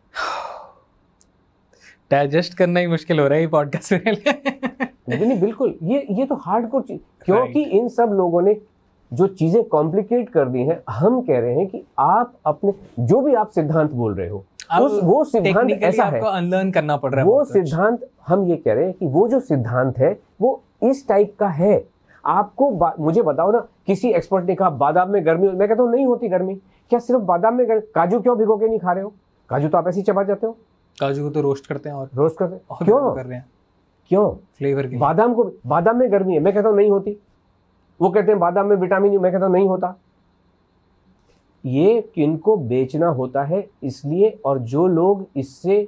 डाइजेस्ट करना ही मुश्किल हो रहा है ये पॉडकास्ट सुनने लिए। नहीं बिल्कुल, ये तो हार्डकोर चीज, क्योंकि इन सब लोगों ने जो चीजें कॉम्प्लिकेट कर दी हैं। हम कह रहे हैं कि आप अपने जो भी आप सिद्धांत बोल रहे हो वो सिद्धांत ऐसा है, आपको अनलर्न करना पड़ रहा है वो सिद्धांत। हम ये कह रहे हैं कि वो जो सिद्धांत है वो इस टाइप का है। आपको मुझे बताओ ना, किसी एक्सपर्ट ने कहा बादाम में गर्मी, मैं कहता हूँ नहीं होती गर्मी। क्या सिर्फ बादाम में काजू क्यों भिगो के नहीं खा रहे हो? काजू तो आप ऐसे ही चबा जाते हो। काजू को तो रोस्ट करते हैं, और रोस्ट करते हैं, क्यों कर रहे हैं? क्यों? फ्लेवर के। बादाम में गर्मी है, मैं कहता हूँ नहीं होती। वो कहते हैं बादाम में विटामिन, मैं कहता हूँ नहीं होता। ये किनको बेचना होता है इसलिए, और जो लोग इससे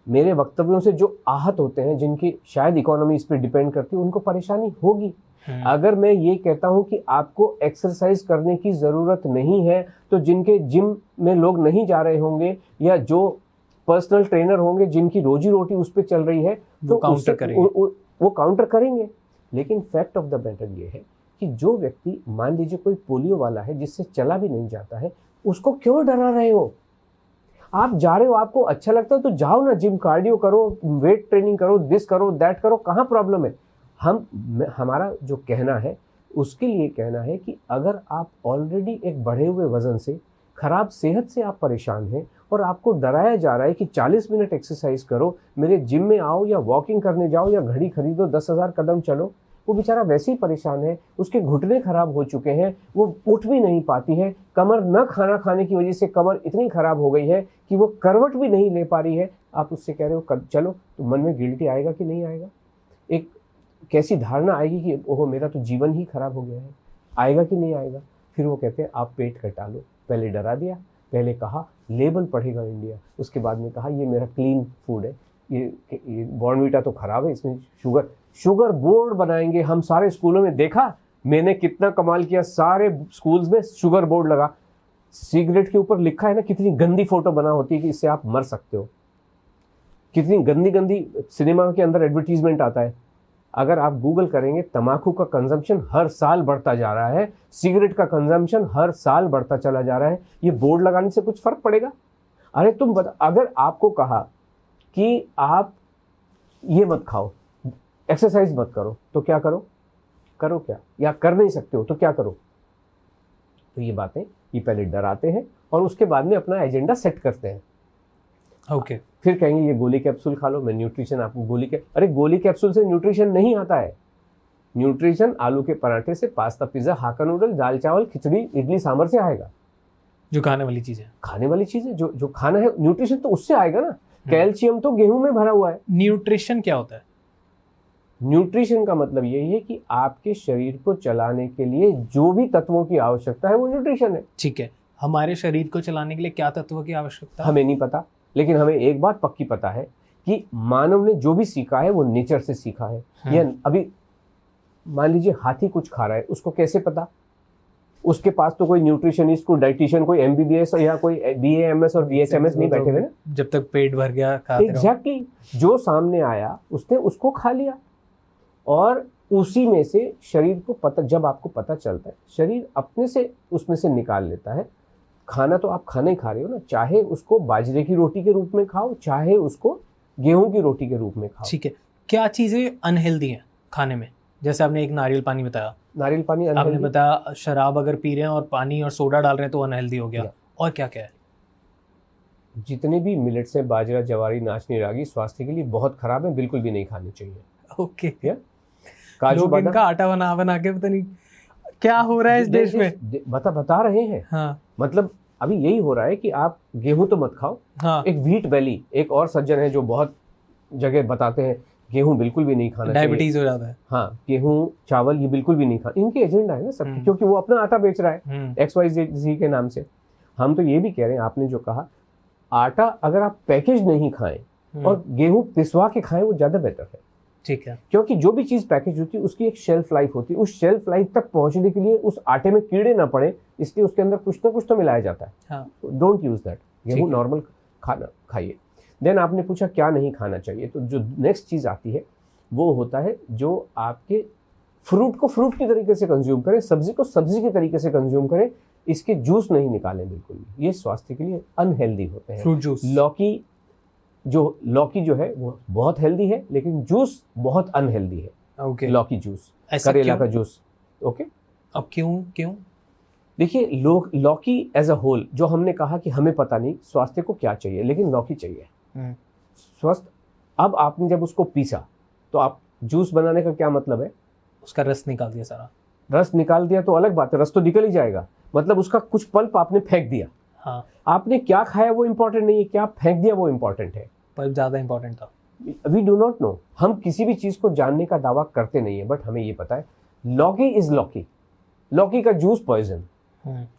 मेरे वक्तव्यों से जो आहत होते हैं, जिनकी शायद इकोनॉमी इस पर डिपेंड करती है, उनको परेशानी होगी। अगर मैं ये कहता हूं कि आपको एक्सरसाइज करने की जरूरत नहीं है, तो जिनके जिम में लोग नहीं जा रहे होंगे, या जो पर्सनल ट्रेनर होंगे जिनकी रोजी रोटी उस पर चल रही है, तो वो काउंटर करेंगे। लेकिन फैक्ट ऑफ द मैटर ये है कि जो व्यक्ति, मान लीजिए कोई पोलियो वाला है जिससे चला भी नहीं जाता है, उसको क्यों डरा रहे हो? आप जा रहे हो, आपको अच्छा लगता है तो जाओ ना, जिम, कार्डियो करो, वेट ट्रेनिंग करो, दिस करो, दैट करो, कहाँ प्रॉब्लम है? हमारा जो कहना है उसके लिए कहना है कि अगर आप ऑलरेडी एक बढ़े हुए वजन से, खराब सेहत से आप परेशान हैं, और आपको डराया जा रहा है कि 40 मिनट एक्सरसाइज करो, मेरे जिम में आओ, या वॉकिंग करने जाओ, या घड़ी खरीदो, 10,000 कदम चलो, वो बेचारा वैसे ही परेशान है, उसके घुटने खराब हो चुके हैं, वो उठ भी नहीं पाती है, कमर न खाना खाने की वजह से कमर इतनी खराब हो गई है कि वो करवट भी नहीं ले पा रही है। आप उससे कह रहे हो चलो, तो मन में गिल्टी आएगा कि नहीं आएगा? एक कैसी धारणा आएगी कि ओहो मेरा तो जीवन ही खराब हो गया है, आएगा कि नहीं आएगा? फिर वो कहते हैं आप पेट कटा लो। पहले डरा दिया, पहले कहा लेबल पढ़ेगा इंडिया, उसके बाद में कहा ये मेरा क्लीन फूड है, ये बॉर्नवीटा तो खराब है, इसमें शुगर बोर्ड बनाएंगे हम सारे स्कूलों में। देखा मैंने कितना कमाल किया, सारे स्कूल्स में शुगर बोर्ड लगा। सिगरेट के ऊपर लिखा है ना, कितनी गंदी फोटो बना होती है कि इससे आप मर सकते हो। कितनी गंदी गंदी सिनेमा के अंदर एडवर्टीजमेंट आता है। अगर आप गूगल करेंगे, तंबाकू का कंजम्पशन हर साल बढ़ता जा रहा है, सिगरेट का कंजम्पशन हर साल बढ़ता चला जा रहा है। ये बोर्ड लगाने से कुछ फर्क पड़ेगा? अरे तुम बता, अगर आपको कहा कि आप ये मत खाओ, एक्सरसाइज मत करो, तो क्या करो? करो क्या? या कर नहीं सकते हो तो क्या करो? तो ये बातें, ये पहले डराते हैं और उसके बाद में अपना एजेंडा सेट करते हैं। ओके फिर कहेंगे ये गोली कैप्सूल खा लो, मैं न्यूट्रिशन आपको अरे गोली कैप्सूल से न्यूट्रिशन नहीं आता है। न्यूट्रिशन आलू के पराठे से, पास्ता, पिज्जा, हाका नूडल, दाल चावल, खिचड़ी, इडली सांभर से आएगा। जो खाने वाली चीजें जो खाना है, न्यूट्रिशन तो उससे आएगा ना। कैल्शियम तो गेहूं में भरा हुआ है। न्यूट्रिशन क्या होता है? न्यूट्रिशन का मतलब यही है कि आपके शरीर को चलाने के लिए जो भी तत्वों की आवश्यकता है वो न्यूट्रिशन है। ठीक है, हमारे शरीर को चलाने के लिए क्या तत्वों की आवश्यकता है? हमें नहीं पता, लेकिन हमें एक बात पक्की पता है कि मानव ने जो भी सीखा है वो नेचर से सीखा है। या अभी मान लीजिए हाथी कुछ खा रहा है, उसको कैसे पता? उसके पास तो कोई न्यूट्रिशनिस्ट, कोई डाइटिशियन, कोई MBBS या कोई BAMS और BHMS नहीं बैठे हुए ना। जब तक पेट भर गया खाते रहो। एग्जैक्टली, जो सामने आया उसने उसको खा लिया, और उसी में से शरीर को पता, जब आपको पता चलता है, शरीर अपने से उसमें से निकाल लेता है। खाना तो आप खाना ही खा रहे हो ना, चाहे उसको बाजरे की रोटी के रूप में खाओ, चाहे उसको गेहूं की रोटी के रूप में खाओ। ठीक है, क्या चीजें अनहेल्दी हैं खाने में? जैसे आपने एक नारियल पानी बताया, नारियल पानी आपने बताया शराब अगर पी रहे हैं और पानी और सोडा डाल रहे हैं तो अनहेल्दी हो गया, और क्या क्या है? जितने भी मिलेट्स हैं, बाजरा, जवारी, नाचनी, रागी, स्वास्थ्य के लिए बहुत खराब है, बिल्कुल भी नहीं खाने चाहिए। ओके। या काजू लोग बादाम, इनका आटा बना बना के पता नहीं क्या हो रहा है इस देश में। बता रहे हैं। हाँ मतलब अभी यही हो रहा है कि आप गेहूं तो मत खाओ। हाँ, एक व्हीट बेली, एक और सज्जन है जो बहुत जगह बताते हैं गेहूं बिल्कुल भी नहीं खाना चाहिए। डायबिटीज हो जाता है। हाँ, गेहूं, चावल ये बिल्कुल भी नहीं खाना। इनके एजेंडा है ना सबके, क्योंकि वो अपना आटा बेच रहा है XYZ के नाम से। हम तो ये भी कह रहे हैं, आपने जो कहा, आटा अगर आप पैकेज नहीं खाएं और गेहूं पिसवा के खाएं, वो ज्यादा बेटर है। ठीक है। क्योंकि जो भी चीज पैकेज होती है उसकी एक शेल्फ लाइफ होती है। उस शेल्फ लाइफ तक पहुंचने के लिए उस आटे में कीड़े ना पड़े, इसलिए उसके अंदर कुछ ना कुछ तो मिलाया जाता है। हाँ। Don't use that. गेहूं नॉर्मल खाना खाइए। देन आपने पूछा क्या नहीं खाना चाहिए, तो जो नेक्स्ट चीज आती है वो होता है जो आपके फ्रूट को फ्रूट की तरीके से कंज्यूम करें, सब्जी को सब्जी के तरीके से कंज्यूम करें। इसके जूस नहीं निकालें बिल्कुल भी, ये स्वास्थ्य के लिए अनहेल्दी होते हैं। फ्रूट जूस, लौकी जो है वो बहुत हेल्दी है, लेकिन जूस बहुत अनहेल्दी है। ओके। लौकी जूस, करेला का जूस। ओके। अब क्यों? देखिए, लौकी एज अ होल, जो हमने कहा कि हमें पता नहीं स्वास्थ्य को क्या चाहिए, लेकिन लौकी चाहिए स्वस्थ। अब आपने जब उसको पीसा, तो आप जूस बनाने का क्या मतलब है? उसका रस निकाल दिया सारा। रस निकाल दिया तो अलग बात है, रस तो निकल ही जाएगा, मतलब उसका कुछ पल्प आपने फेंक दिया। हाँ। आपने क्या खाया वो इंपॉर्टेंट नहीं है, क्या फेंक दिया वो इंपॉर्टेंट है। पल्प ज्यादा इंपॉर्टेंट था। We do not know. हम किसी भी चीज को जानने का दावा करते नहीं है, बट हमें ये पता है लौकी इज लौकी, लौकी का जूस पॉइजन,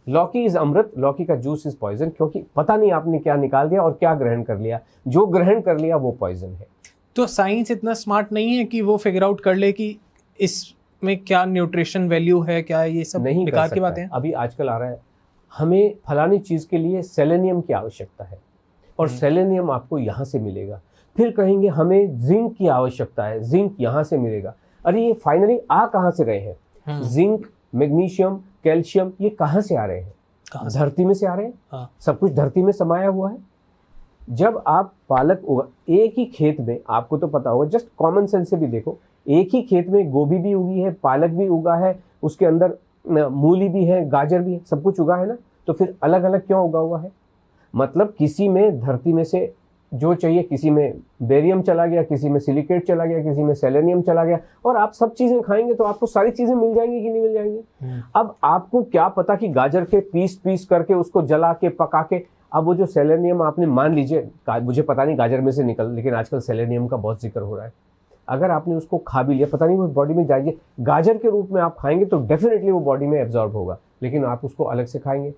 लौकी इज अमृत, लौकी का जूस इज पॉइजन। क्योंकि पता नहीं आपने क्या निकाल दिया और क्या ग्रहण कर लिया, जो ग्रहण कर लिया वो पॉइजन है। तो साइंस इतना स्मार्ट नहीं है कि वो फिगर आउट कर ले कि इसमें क्या न्यूट्रिशन वैल्यू है, क्या ये सब नहीं बेकार की बातें हैं। अभी आजकल आ रहा है, हमें फलानी चीज के लिए सेलेनियम की आवश्यकता है और सेलेनियम आपको यहाँ से मिलेगा। फिर कहेंगे हमें जिंक की आवश्यकता है, जिंक यहाँ से मिलेगा। अरे ये फाइनली आ कहाँ से रहे हैं? जिंक, मैग्नीशियम, कैल्शियम, ये कहाँ से आ रहे हैं? धरती में से आ रहे हैं। हाँ। सब कुछ धरती में समाया हुआ है। जब आप पालक एक ही खेत में, आपको तो पता होगा, जस्ट कॉमन सेंस से भी देखो, एक ही खेत में गोभी भी उगी है, पालक भी उगा है, उसके अंदर मूली भी है, गाजर भी है, सब कुछ उगा है ना, तो फिर अलग अलग क्यों उगा हुआ है? मतलब किसी में धरती में से जो चाहिए, किसी में बेरियम चला गया, किसी में सिलिकेट चला गया, किसी में सेलेनियम चला गया, और आप सब चीजें खाएंगे तो आपको सारी चीजें मिल जाएंगी कि नहीं मिल जाएंगी? अब आपको क्या पता कि गाजर के पीस करके उसको जला के पका के, अब वो जो सेलेनियम आपने, मान लीजिए, मुझे पता नहीं गाजर में से निकल, लेकिन आजकल सेलेनियम का बहुत जिक्र हो रहा है, अगर आपने उसको खा भी लिया, पता नहीं वो बॉडी में जाएगी, गाजर के रूप में आप खाएंगे तो डेफिनेटली वो बॉडी में एब्जॉर्ब होगा, लेकिन आप उसको अलग से खाएंगे।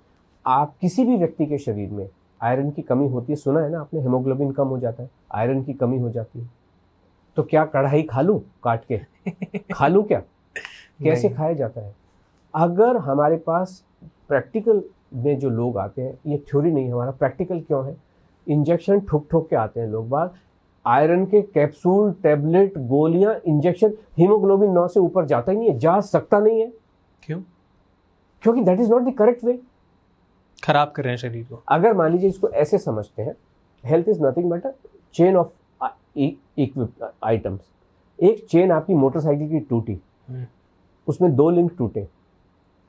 आप किसी भी व्यक्ति के शरीर में आयरन की कमी होती है, सुना है ना आपने, हेमोग्लोबिन कम हो जाता है, आयरन की कमी हो जाती है, तो क्या कढ़ाई खा लूं काट के? खा लूं क्या? कैसे खाया जाता है? अगर हमारे पास प्रैक्टिकल में जो लोग आते हैं, ये थ्योरी नहीं, हमारा प्रैक्टिकल क्यों है, इंजेक्शन ठोक के आते हैं लोग बाग, आयरन के कैप्सूल, टैबलेट, गोलियां, इंजेक्शन, हीमोग्लोबिन 9 से ऊपर जाता ही नहीं है, जा सकता नहीं है। क्यों? क्योंकि that is not the correct way. खराब कर रहे हैं शरीर को। अगर मान लीजिए इसको ऐसे समझते हैं, health is nothing but a chain of items. एक चेन आपकी मोटरसाइकिल की टूटी, उसमें 2 लिंक टूटे,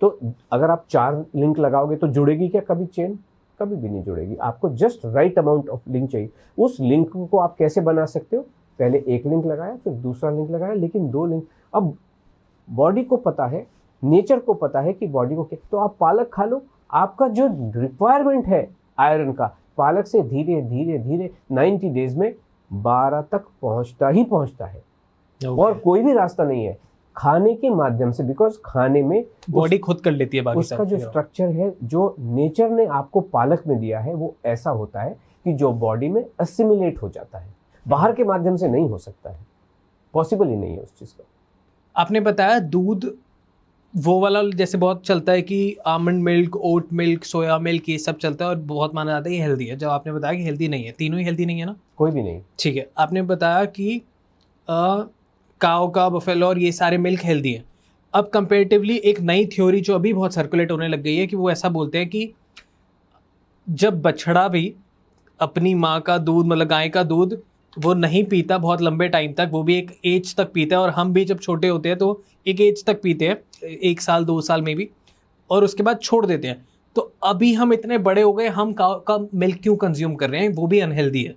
तो अगर आप 4 लिंक लगाओगे तो जुड़ेगी क्या कभी चेन? कभी भी नहीं जुड़ेगी। आपको just right amount of link चाहिए। उस लिंक को आप कैसे बना सकते हो? पहले 1 लिंक लगाया, फिर दूसरा लिंक लगाया, लेकिन 2 लिंक। अब बॉडी को पता है, नेचर को पता है कि बॉडी को क्या, तो आप पालक खा लो, आपका जो रिक्वायरमेंट है आयरन का, पालक से धीरे धीरे धीरे 90 डेज में 12 तक पहुंचता है। और कोई भी रास्ता नहीं है खाने के माध्यम से, बिकॉज खाने में बॉडी खुद कर लेती है बाकी उसका जो स्ट्रक्चर है, जो नेचर ने आपको पालक में दिया है, वो ऐसा होता है कि जो बॉडी में असिमिलेट हो जाता है, बाहर के माध्यम से नहीं हो सकता है, पॉसिबल ही नहीं है उस चीज का। आपने बताया दूध वो वाला जैसे बहुत चलता है कि almond milk, oat milk, soya milk, ये सब चलता है और बहुत माना जाता है ये हेल्दी है। जब आपने बताया कि हेल्दी नहीं है, तीनों ही हेल्दी नहीं है ना? कोई भी नहीं। ठीक है। आपने बताया कि काऊ का, बफेलो और ये सारे मिल्क हेल्दी है। अब कंपेरेटिवली एक नई थ्योरी जो अभी बहुत सर्कुलेट होने लग गई है कि वो ऐसा बोलते हैं कि जब बछड़ा भी अपनी माँ का दूध, मतलब गाय का दूध, वो नहीं पीता बहुत लंबे टाइम तक, वो भी एक एज तक पीता है, और हम भी जब छोटे होते हैं तो एक एज तक पीते हैं, 1 साल 2 साल में भी, और उसके बाद छोड़ देते हैं, तो अभी हम इतने बड़े हो गए, हम काउ का मिल्क क्यों कंज्यूम कर रहे हैं, वो भी अनहेल्दी है।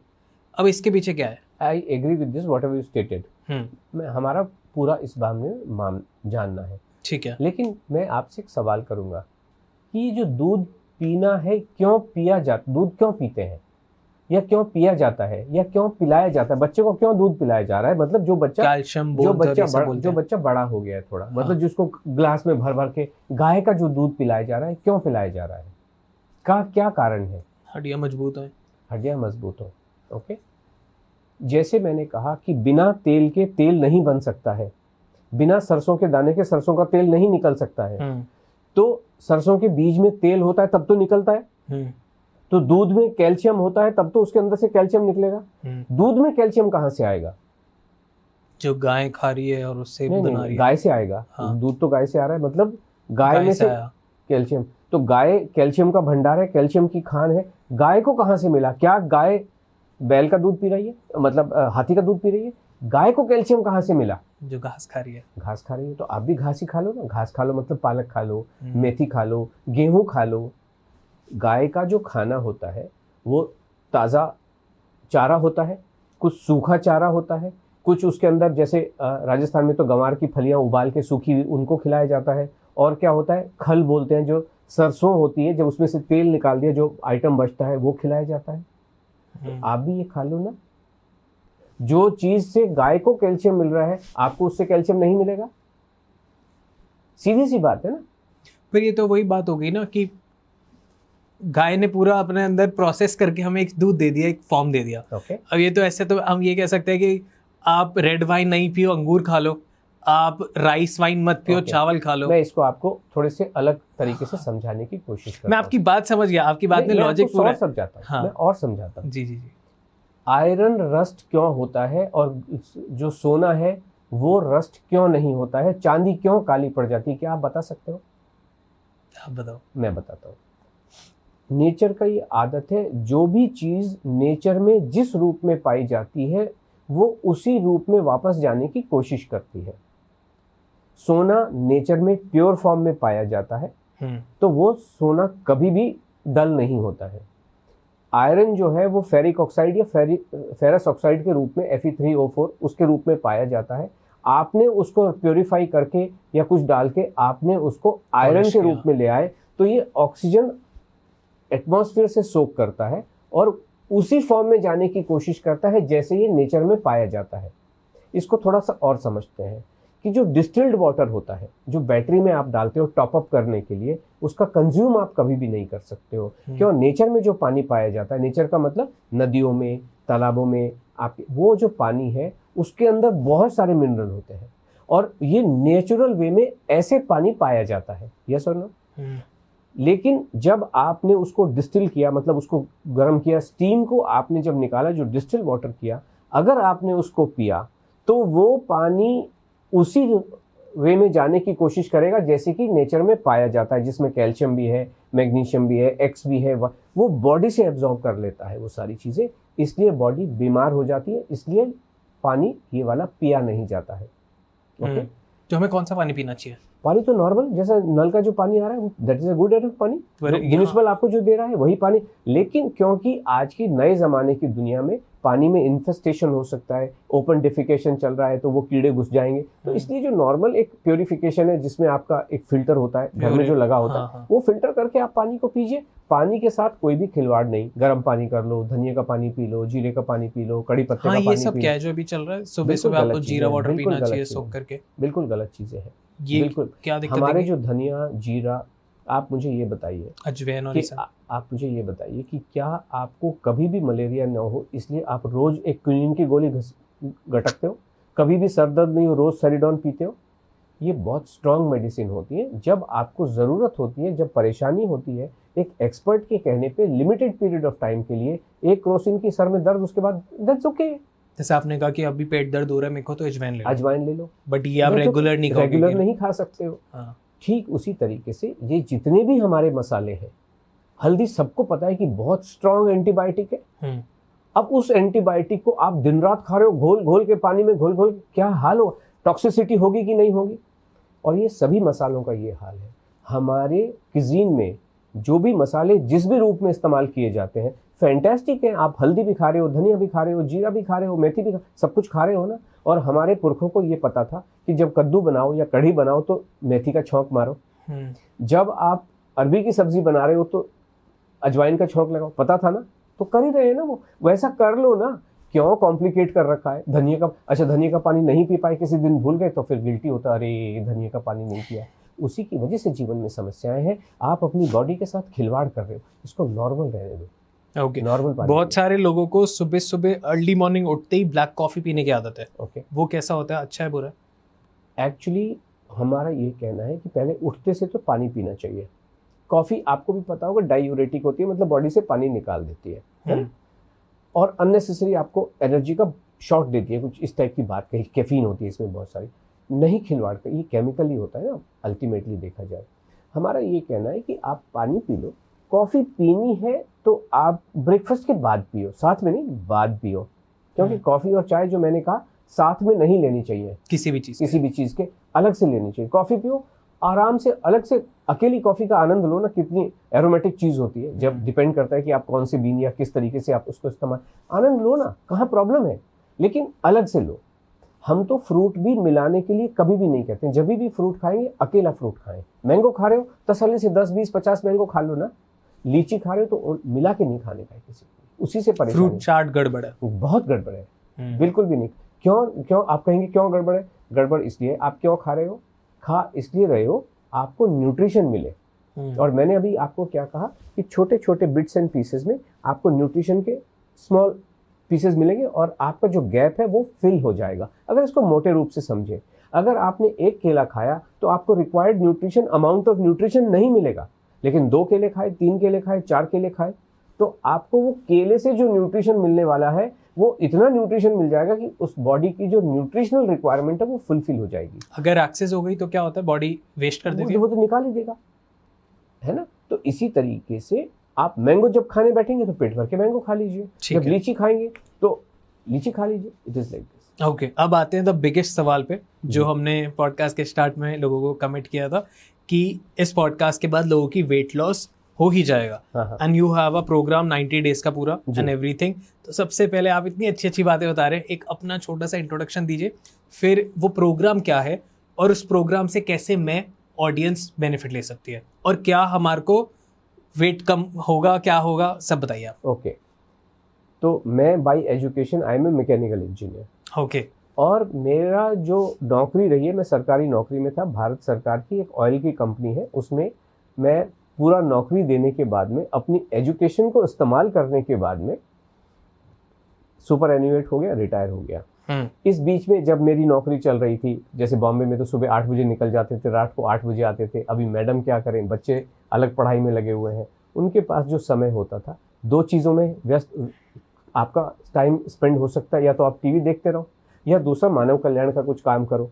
अब इसके पीछे क्या है? I agree with this whatever you stated. मैं हमारा पूरा इस बारे में जानना है, ठीक है। लेकिन मैं आपसे एक सवाल करूंगा कि ये जो दूध पीना है, क्यों पिया जाता, दूध क्यों पीते हैं या क्यों पिया जाता है या क्यों पिलाया जाता है? बच्चे को क्यों दूध पिलाया जा रहा है? मतलब जो कैल्शियम, जो बच्चा बड़ा हो गया है थोड़ा, मतलब जिसको ग्लास में भर भर के गाय का जो दूध पिलाया जा रहा है, क्यों पिलाया जा रहा है, का क्या कारण है? हड्डियां मजबूत है, हड्डियां मजबूत हो। ओके, जैसे मैंने कहा कि बिना तेल के तेल नहीं बन सकता है, बिना सरसों के दाने के सरसों का तेल नहीं निकल सकता है। तो सरसों के बीज में तेल होता है तब तो निकलता है। तो दूध में कैल्शियम होता है तब तो उसके अंदर से कैल्शियम निकलेगा। दूध में कैल्शियम कहाँ से आएगा? जो गाय खा रही है और उससे बना रही है। गाय से आएगा। दूध तो गाय से आ रहा है, मतलब गाय में से कैल्शियम। तो गाय कैल्शियम का भंडार है, कैल्शियम की खान है। गाय को कहाँ से मिला? क्या गाय बैल का दूध पी रही है, मतलब हाथी का दूध पी रही है? गाय को कैल्शियम कहाँ से मिला? जो घास खा रही है। घास खा रही है, तो आप भी घास ही खा लो ना। घास खा लो मतलब पालक खा लो, मेथी खा लो, गेहूं खा लो। गाय का जो खाना होता है वो ताज़ा चारा होता है, कुछ सूखा चारा होता है, कुछ उसके अंदर जैसे राजस्थान में तो गंवार की फलियां उबाल के सूखी उनको खिलाया जाता है। और क्या होता है, खल बोलते हैं, जो सरसों होती है, जब उसमें से तेल निकाल दिया जो आइटम बचता है वो खिलाया जाता है। तो आप भी ये खा लो ना। जो चीज से गाय को कैल्शियम मिल रहा है आपको उससे कैल्शियम नहीं मिलेगा। सीधी सी बात है ना। फिर ये तो वही बात हो गई ना कि गाय ने पूरा अपने अंदर प्रोसेस करके हमें एक दूध दे दिया, एक फॉर्म दे दिया। अब ये तो ऐसे तो हम ये कह सकते हैं कि आप रेड वाइन नहीं पियो, अंगूर खा लो, आप राइस वाइन मत पियो, चावल खा लो। मैं इसको आपको थोड़े से अलग तरीके से समझाने की कोशिश करता हूं। मैं आपकी बात समझ गया, आपकी बात में लॉजिक पूरा समझाता हूं। मैं और समझाता हूं। जी। आयरन रस्ट क्यों होता है और जो सोना है वो रस्ट क्यों नहीं होता है? चांदी क्यों काली पड़ जाती है? क्या आप बता सकते हो? आप बताओ। मैं बताता हूँ। नेचर का ये आदत है, जो भी चीज नेचर में जिस रूप में पाई जाती है वो उसी रूप में वापस जाने की कोशिश करती है। सोना नेचर में प्योर फॉर्म में पाया जाता है तो वो सोना कभी भी डल नहीं होता है। आयरन जो है वो फेरिक ऑक्साइड या फेरस ऑक्साइड के रूप में Fe3O4 उसके रूप में पाया जाता है। आपने उसको प्योरीफाई करके या कुछ डाल के आपने उसको आयरन के रूप में ले आए तो ये ऑक्सीजन एटमॉस्फेयर से सोक करता है और उसी फॉर्म में जाने की कोशिश करता है जैसे ये नेचर में पाया जाता है। इसको थोड़ा सा और समझते हैं कि जो डिस्टिल्ड वाटर होता है, जो बैटरी में आप डालते हो टॉप अप करने के लिए, उसका कंज्यूम आप कभी भी नहीं कर सकते हो। क्यों? नेचर में जो पानी पाया जाता है, नेचर का मतलब नदियों में, तालाबों में, आप वो जो पानी है उसके अंदर बहुत सारे मिनरल होते हैं और ये नेचुरल वे में ऐसे पानी पाया जाता है। यस और नो? लेकिन जब आपने उसको डिस्टिल किया, मतलब उसको गर्म किया, स्टीम को आपने जब निकाला, जो डिस्टिल वाटर किया, अगर आपने उसको पिया तो वो पानी उसी वे में जाने की कोशिश करेगा जैसे कि नेचर में पाया जाता है, जिसमें कैल्शियम भी है, मैग्नीशियम भी है, एक्स भी है। वो बॉडी से एब्जॉर्ब कर लेता है वो सारी चीज़ें, इसलिए बॉडी बीमार हो जाती है। इसलिए पानी ये वाला पिया नहीं जाता है। ओके, तो हमें कौन सा पानी पीना चाहिए? पानी तो नॉर्मल, जैसा नल का जो पानी आ रहा है that is a good enough पानी। म्युनिसिपल आपको जो दे रहा है वही पानी। लेकिन क्योंकि आज की नए ज़माने की दुनिया में पानी में इन्फेस्टेशन हो सकता है, ओपन डिफिकेशन चल रहा है तो वो कीड़े घुस जाएंगे, तो इसलिए जो नॉर्मल एक प्योरिफिकेशन है जिसमें आपका एक फिल्टर होता है घर में जो लगा होता है, वो फिल्टर करके आप पानी को पीजिए। पानी के साथ कोई भी खिलवाड़ नहीं। गर्म पानी कर लो, धनिया का पानी पी लो, जीरे का पानी पी लो, कड़ी पत्ते का पानी पी लो। ये सब क्या है जो अभी चल रहा है? सुबह सुबह आपको जीरा वाटर पीना चाहिए सोख करके। बिल्कुल गलत चीजें हैं। ये बिल्कुल क्या दिक्कत है? हमारे जो धनिया, जीरा, आप मुझे ये बताइए, अजवाइन और आप मुझे ये बताइए कि क्या आपको कभी भी मलेरिया न हो इसलिए आप रोज एक क्विनिन की गोली गटकते हो? कभी भी सर दर्द नहीं हो रोज सेरिडॉन पीते हो? ये बहुत स्ट्रॉन्ग मेडिसिन होती है। जब आपको ज़रूरत होती है, जब परेशानी होती है, एक एक्सपर्ट के कहने पे लिमिटेड पीरियड ऑफ टाइम के लिए एक क्रोसिन की सर में दर्द, उसके बाद दैट्स ओके। जैसे आपने कहा कि अभी पेट दर्द हो रहा है मेरे को, तो अजवाइन ले लो। बट ये आप रेगुलर नहीं खा सकते हो। ठीक उसी तरीके से ये जितने भी हमारे मसाले हैं, हल्दी सबको पता है कि बहुत स्ट्रॉन्ग एंटीबायोटिक है। अब उस एंटीबायोटिक को आप दिन रात खा रहे हो, घोल घोल के पानी में घोल घोल, क्या हाल हो, टॉक्सिसिटी होगी कि नहीं होगी? और ये सभी मसालों का ये हाल है। हमारे कुजीन में जो भी मसाले जिस भी रूप में इस्तेमाल किए जाते हैं फैंटास्टिक है। आप हल्दी भी खा रहे हो, धनिया भी खा रहे हो, जीरा भी खा रहे हो, मेथी भी सब कुछ खा रहे हो ना। और हमारे पुरखों को ये पता था कि जब कद्दू बनाओ या कढ़ी बनाओ तो मेथी का छौंक मारो, जब आप अरबी की सब्जी बना रहे हो तो अजवाइन का छौंक लगाओ, पता था ना। तो कर ही रहे हैं ना वो, वैसा कर लो ना। क्यों कॉम्प्लिकेट कर रखा है। धनिया का, अच्छा धनिया का पानी नहीं पी पाए, किसी दिन भूल गए तो फिर गिल्टी होता, अरे धनिया का पानी नहीं पिया। उसी की वजह से जीवन में समस्याएं हैं। आप अपनी बॉडी के साथ खिलवाड़ कर रहे हो, इसको नॉर्मल रहने दो। ओके, नॉर्मल पानी। बहुत सारे लोगों को सुबह सुबह अर्ली मॉर्निंग उठते ही ब्लैक कॉफी पीने की आदत है। ओके, वो कैसा होता है, अच्छा है बुरा है? एक्चुअली हमारा ये कहना है कि पहले उठते से तो पानी पीना चाहिए। कॉफ़ी आपको भी पता होगा डायूरेटिक होती है, मतलब बॉडी से पानी निकाल देती है ना? और अननेसेसरी आपको एनर्जी का शॉट देती है, कुछ इस टाइप की बात कही। कैफीन होती है इसमें बहुत सारी, नहीं खिलवाड़ का, ये केमिकल ही होता है ना अल्टीमेटली देखा जाए। हमारा ये कहना है कि आप पानी पी लो। कॉफ़ी पीनी है तो आप ब्रेकफास्ट के बाद पियो, साथ में नहीं, बाद पियो। क्योंकि कॉफ़ी और चाय जो मैंने कहा साथ में नहीं लेनी चाहिए, किसी भी चीज़ के अलग से लेनी चाहिए। कॉफ़ी पियो आराम से, अलग से अकेली कॉफ़ी का आनंद लो ना, कितनी एरोमेटिक चीज़ होती है। जब डिपेंड करता है कि आप कौन सी बीन या किस तरीके से आप उसको इस्तेमाल, आनंद लो ना, कहाँ प्रॉब्लम है, लेकिन अलग से लो। हम तो फ्रूट भी मिलाने के लिए कभी भी नहीं कहते। जब भी फ्रूट खाएंगे अकेला फ्रूट खाएं। मैंगो खा रहे हो तसल्ली से 10, 20, 50 मैंगो खा लो ना। लीची खा रहे हो तो मिला के नहीं खाने का है किसी को, उसी से परेशानी। फ्रूट चाट गड़बड़ है, बहुत गड़बड़ है, बिल्कुल भी नहीं। क्यों आप कहेंगे क्यों गड़बड़ है? गड़बड़ इसलिए, आप क्यों खा रहे हो? खा इसलिए रहे हो आपको न्यूट्रिशन मिले। और मैंने अभी आपको क्या कहा कि छोटे छोटे बिट्स एंड पीसेस में आपको न्यूट्रिशन के स्मॉल पीसेस मिलेंगे और आपका जो गैप है वो फिल हो जाएगा। अगर इसको मोटे रूप से समझे, अगर आपने एक केला खाया तो आपको required nutrition, amount of nutrition नहीं मिलेगा। लेकिन 2 केले खाए, 3 केले खाए, 4 केले खाए तो आपको वो केले से जो न्यूट्रिशन मिलने वाला है वो इतना न्यूट्रिशन मिल जाएगा कि उस बॉडी की जो न्यूट्रिशनल रिक्वायरमेंट है वो फुलफिल हो जाएगी। अगर एक्सेस हो गई तो क्या होता है, बॉडी वेस्ट कर देती है, वो तो निकाल ही देगा, है ना। तो इसी तरीके से आप मैंगो जब खाने बैठेंगे तो पेट भर के मैंगो खा लीजिए, जब लीची खाएंगे तो लीची खा लीजिए। It is like this. Okay, अब आते हैं द बिगेस्ट सवाल पे, जो हमने पॉडकास्ट के स्टार्ट में लोगों को कमेंट किया था कि इस पॉडकास्ट के बाद लोगों की वेट लॉस हो ही जाएगा and you have a programme 90 days का पूरा एंड एवरीथिंग। तो सबसे पहले आप इतनी अच्छी अच्छी बातें बता रहे हैं, एक अपना छोटा सा इंट्रोडक्शन दीजिए, फिर वो प्रोग्राम क्या है और उस प्रोग्राम से कैसे मैं ऑडियंस बेनिफिट ले सकती है और क्या हमारे को वेट कम होगा, क्या होगा, सब बताइए आप। ओके, तो मैं by education I am a mechanical engineer. Okay, और मेरा जो नौकरी रही है, मैं सरकारी नौकरी में था। भारत सरकार की एक ऑयल की कंपनी है, उसमें मैं पूरा नौकरी देने के बाद में अपनी एजुकेशन को इस्तेमाल करने के बाद में सुपर एन्युएट हो गया, रिटायर हो गया। इस बीच में जब मेरी नौकरी चल रही थी, जैसे बॉम्बे में तो सुबह 8 बजे निकल जाते थे, रात को 8 बजे आते थे। अभी मैडम क्या करें, बच्चे अलग पढ़ाई में लगे हुए हैं, उनके पास जो समय होता था 2 चीज़ों में व्यस्त आपका टाइम स्पेंड हो सकता है, या तो आप टीवी देखते रहो या दूसरा मानव कल्याण का कुछ काम करो।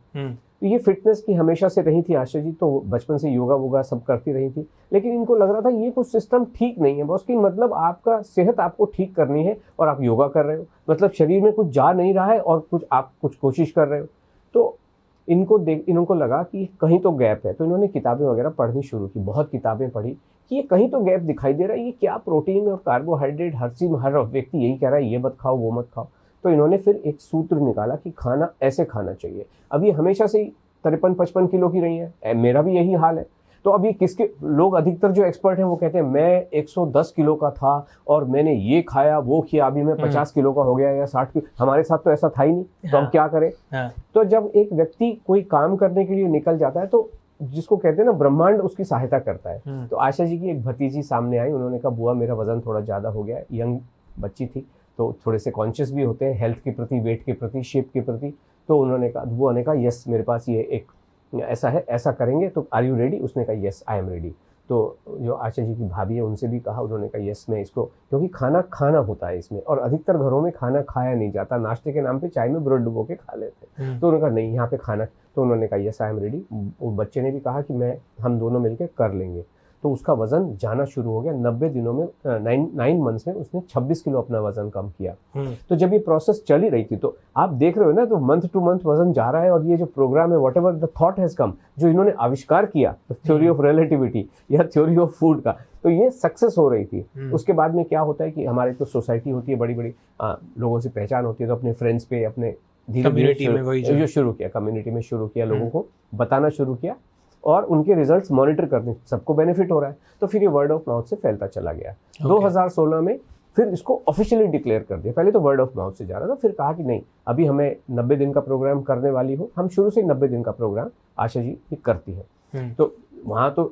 तो ये फिटनेस की हमेशा से रही थी आशा जी, तो बचपन से योगा वोगा सब करती रही थी। लेकिन इनको लग रहा था ये कुछ सिस्टम ठीक नहीं है बॉस, की मतलब आपका सेहत आपको ठीक करनी है और आप योगा कर रहे हो, मतलब शरीर में कुछ जा नहीं रहा है और आप कुछ कोशिश कर रहे हो। तो इनको लगा कि कहीं तो गैप है, तो इन्होंने किताबें वगैरह पढ़नी शुरू की। बहुत किताबें पढ़ी कि ये कहीं तो गैप दिखाई दे रहा है, ये क्या प्रोटीन और कार्बोहाइड्रेट हर व्यक्ति यही कह रहा है, ये मत खाओ वो मत खाओ। तो इन्होंने फिर एक सूत्र निकाला कि खाना ऐसे खाना चाहिए। अब ये हमेशा से ही 53-55 किलो की रही है, मेरा भी यही हाल है। तो अब ये किसके लोग अधिकतर जो एक्सपर्ट हैं वो कहते हैं मैं 110 किलो का था और मैंने ये खाया वो किया, अभी मैं 50 किलो का हो गया या 60 किलो। हमारे साथ तो ऐसा था ही नहीं, तो हम क्या करें। तो जब एक व्यक्ति कोई काम करने के लिए निकल जाता है तो जिसको कहते हैं ना ब्रह्मांड उसकी सहायता करता है। तो आशा जी की एक भतीजी सामने आई, उन्होंने कहा बुआ मेरा वजन थोड़ा ज़्यादा हो गया। यंग बच्ची थी तो थोड़े से कॉन्शियस भी होते हैं हेल्थ के प्रति, वेट के प्रति, शेप के प्रति। तो उन्होंने कहा, बुआ ने कहा यस मेरे पास ये एक ऐसा है, ऐसा करेंगे, तो आर यू रेडी? उसने कहा यस आई एम रेडी। तो जो आशा जी की भाभी है उनसे भी कहा, उन्होंने कहा यस मैं इसको, क्योंकि खाना होता है इसमें और अधिकतर घरों में खाना खाया नहीं जाता, नाश्ते के नाम पे चाय में ब्रेड डुबो के खा लेते। तो उन्होंने कहा नहीं यहाँ पे खाना, तो उन्होंने कहा यस आई एम रेडी। वो बच्चे ने भी कहा कि हम दोनों मिलकर कर लेंगे। तो उसका वजन जाना शुरू हो गया। 90 दिनों में 9 मंथ्स में उसने 26 किलो अपना वजन कम किया। तो जब ये प्रोसेस चल ही रही थी, तो आप देख रहे हो ना, तो मंथ टू मंथ वजन जा रहा है। और ये जो प्रोग्राम है, whatever the thought has come, जो इन्होंने आविष्कार किया थ्योरी ऑफ रिलेटिविटी या थ्योरी ऑफ फूड का, तो ये सक्सेस हो रही थी। उसके बाद में क्या होता है कि हमारे तो सोसाइटी होती है, बड़ी बड़ी लोगों से पहचान होती है, तो अपने फ्रेंड्स पे, अपने धीरे-धीरे जो शुरू किया, कम्युनिटी में शुरू किया, लोगों को बताना शुरू किया और उनके रिजल्ट्स मॉनिटर करने, सबको बेनिफिट हो रहा है। तो फिर ये वर्ड ऑफ माउथ से फैलता चला गया। 2016 में फिर इसको ऑफिशियली डिक्लेयर कर दिया। पहले तो वर्ड ऑफ माउथ से जा रहा था, फिर कहा कि नहीं, अभी हमें 90 दिन का प्रोग्राम करने वाली हो। हम शुरू से 90 दिन का प्रोग्राम आशा जी ही करती है। तो वहाँ तो